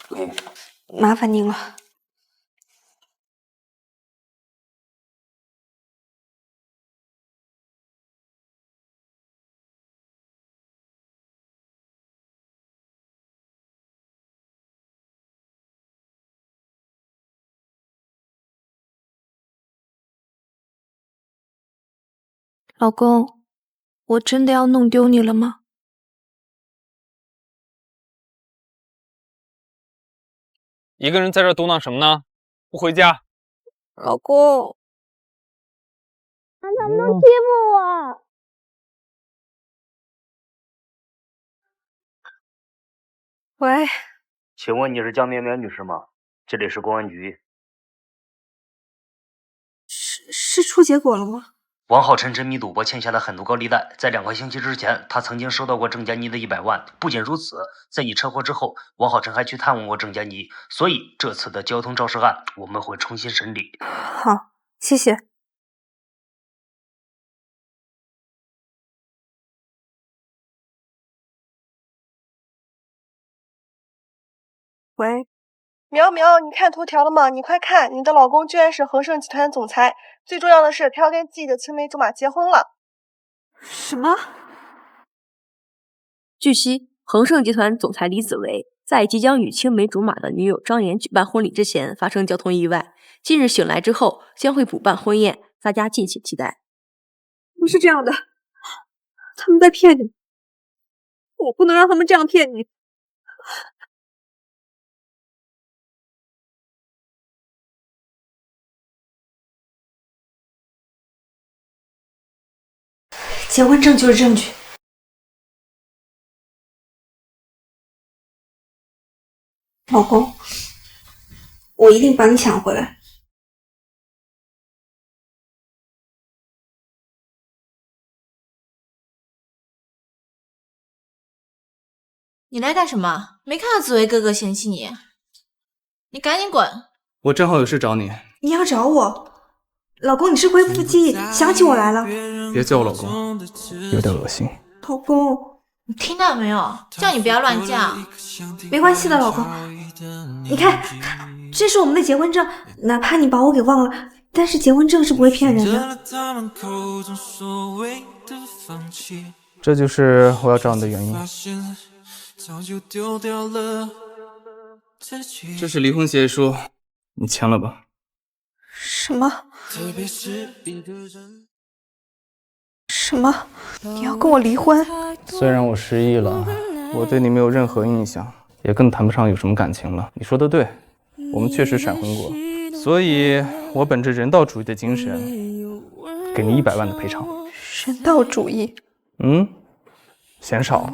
可以。麻烦您了。老公，我真的要弄丢你了吗？一个人在这嘟囔什么呢？不回家？老公，他能不能欺负我？喂，请问你是江绵绵女士吗？这里是公安局。是出结果了吗？王浩辰沉迷赌博欠下了很多高利贷，在2个星期之前，他曾经收到过郑佳妮的100万。不仅如此，在你车祸之后，王浩辰还去探望过郑佳妮，所以这次的交通肇事案我们会重新审理。好，谢谢。喂，苗苗，你看头条了吗？你快看，你的老公居然是恒盛集团总裁，最重要的是，他要跟自己的青梅竹马结婚了。什么？据悉，恒盛集团总裁李子维在即将与青梅竹马的女友张妍举办婚礼之前发生交通意外，近日醒来之后将会补办婚宴，大家敬请期待。不是这样的，他们在骗你，我不能让他们这样骗你。结婚证就是证据。老公，我一定把你抢回来。你来干什么？没看到紫薇哥哥嫌弃你，你赶紧滚！我正好有事找你。你要找我？老公，你是恢复记忆，想起我来了。别叫我老公，有点恶心。老公，你听到没有？叫你不要乱叫。没关系的，老公。你看，这是我们的结婚证，哪怕你把我给忘了，但是结婚证是不会骗人的。这就是我要找你的原因。这是离婚协议书，你签了吧？什么？什么？你要跟我离婚？虽然我失忆了，我对你没有任何印象，也更谈不上有什么感情了。你说的对，我们确实闪婚过，所以我本着人道主义的精神，给你100万的赔偿。人道主义？嫌少？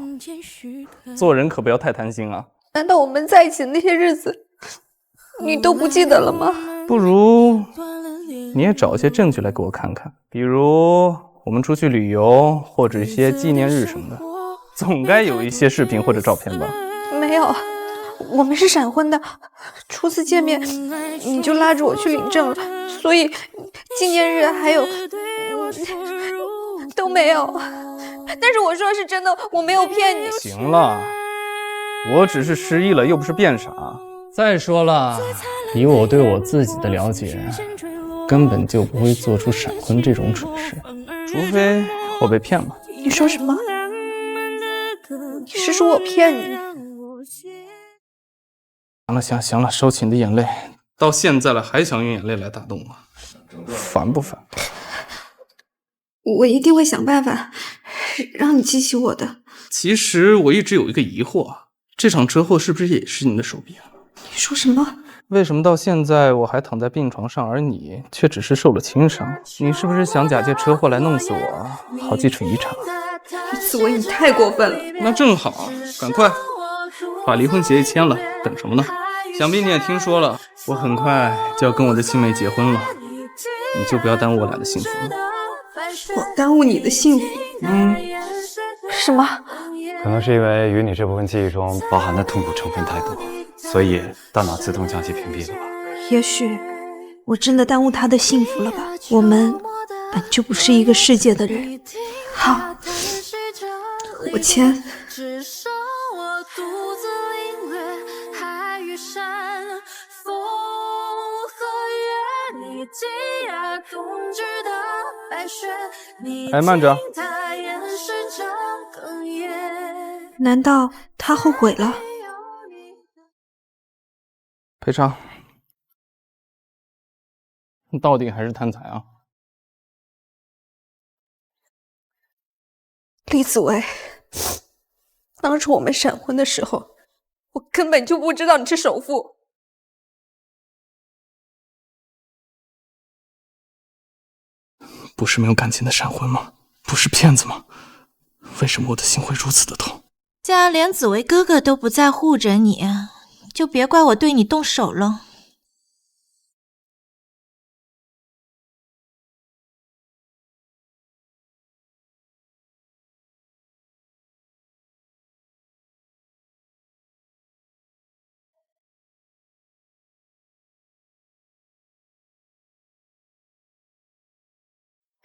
做人可不要太贪心啊！难道我们在一起的那些日子，你都不记得了吗？不如你也找一些证据来给我看看，比如我们出去旅游，或者一些纪念日什么的，总该有一些视频或者照片吧？没有，我们是闪婚的，初次见面你就拉着我去领证了，所以纪念日还有都没有。但是我说的是真的，我没有骗你。行了，我只是失忆了，又不是变傻。再说了，以我对我自己的了解，根本就不会做出闪婚这种蠢事，除非我被骗了。你说什么？你是说我骗你？行了，收起你的眼泪。到现在了，还想用眼泪来打动我，烦不烦？我一定会想办法让你记起我的。其实我一直有一个疑惑，这场车祸是不是也是你的手笔啊？你说什么？为什么到现在我还躺在病床上，而你却只是受了轻伤？你是不是想假借车祸来弄死我，好继承遗产？紫薇，你太过分了。那正好，赶快把离婚协议签了，等什么呢？想必你也听说了，我很快就要跟我的青梅结婚了，你就不要耽误我俩的幸福了。我耽误你的幸福？什么？可能是因为与你这部分记忆中包含的痛苦成分太多，所以大脑自动将其屏蔽了吧？也许我真的耽误他的幸福了吧？我们本就不是一个世界的人。好，我签。哎，慢着！难道他后悔了？赔偿。你到底还是贪财啊！李子维，当初我们闪婚的时候，我根本就不知道你是首富。不是没有感情的闪婚吗？不是骗子吗？为什么我的心会如此的痛？既然连紫薇哥哥都不再护着你，就别怪我对你动手了。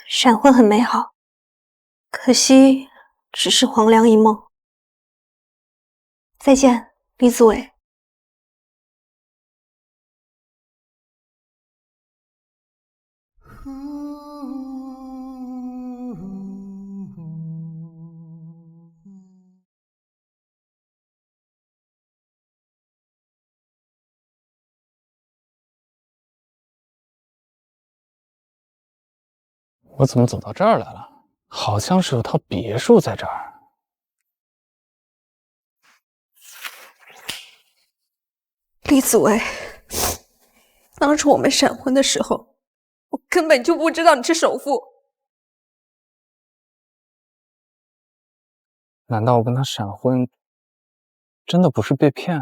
闪婚很美好，可惜只是黄粱一梦。再见，李子维。我怎么走到这儿来了？好像是有套别墅在这儿。李子维，当初我们闪婚的时候，我根本就不知道你是首富。难道我跟他闪婚，真的不是被骗？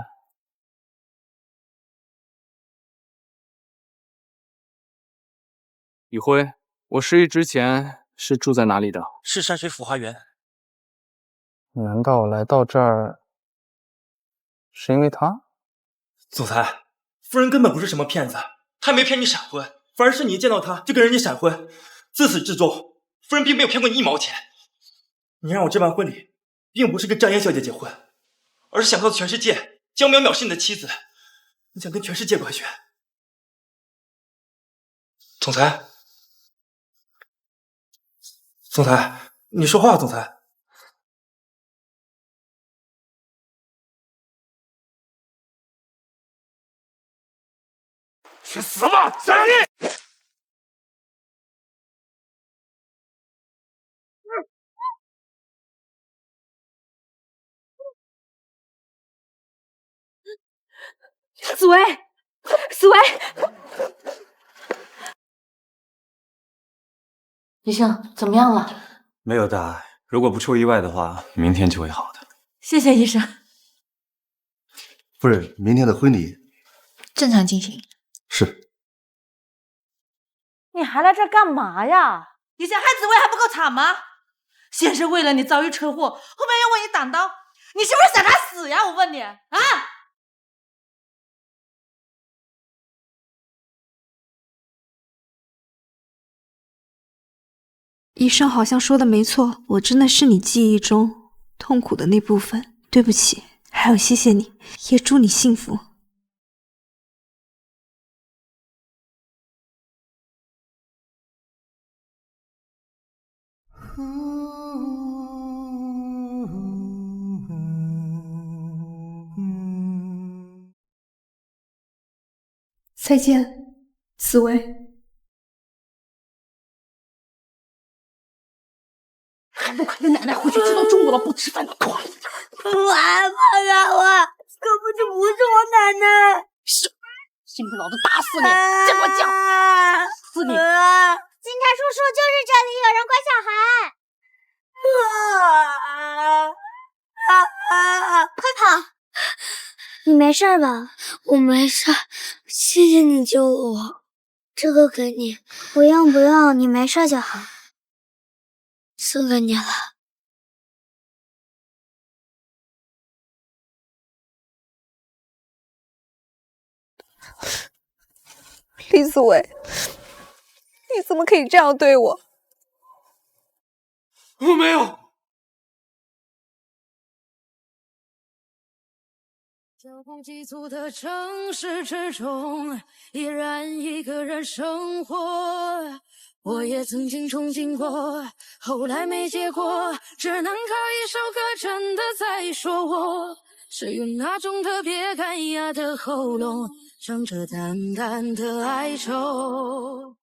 宇辉，我失忆之前是住在哪里的？是山水府花园。难道我来到这儿是因为他？总裁，夫人根本不是什么骗子，她没骗你闪婚，反而是你一见到她就跟人家闪婚。自始至终，夫人并没有骗过你1毛钱。你让我这办婚礼，并不是跟张嫣小姐结婚，而是想告诉全世界，江淼淼是你的妻子，你想跟全世界官宣。总裁，总裁，你说话，总裁。去死吧，张丽！紫薇，紫薇，医生怎么样了？没有大碍，如果不出意外的话，明天就会好的。谢谢医生。夫人，明天的婚礼正常进行。是。你还来这儿干嘛呀？你想害紫薇还不够惨吗？先是为了你遭遇车祸，后面又为你挡刀，你是不是想他死呀？我问你啊！医生好像说的没错，我真的是你记忆中痛苦的那部分。对不起，还有谢谢你，也祝你幸福。再见，紫薇。还不快跟奶奶回去，吃到中午了不吃饭，快！我害怕呀，我根本就不是我奶奶。是，信不信老子打死你！见我叫，死你！警察叔叔，就是这里有人拐小孩。快跑！你没事吧？我没事，谢谢你救了我。这个给你，不用不用，你没事就好。送给你了。李子维，你怎么可以这样对我？我没有。交通急促的城市之中，依然一个人生活。我也曾经憧憬过，后来没结果，只能靠一首歌真的在说我，是用那种特别干哑的喉咙，唱着淡淡的哀愁。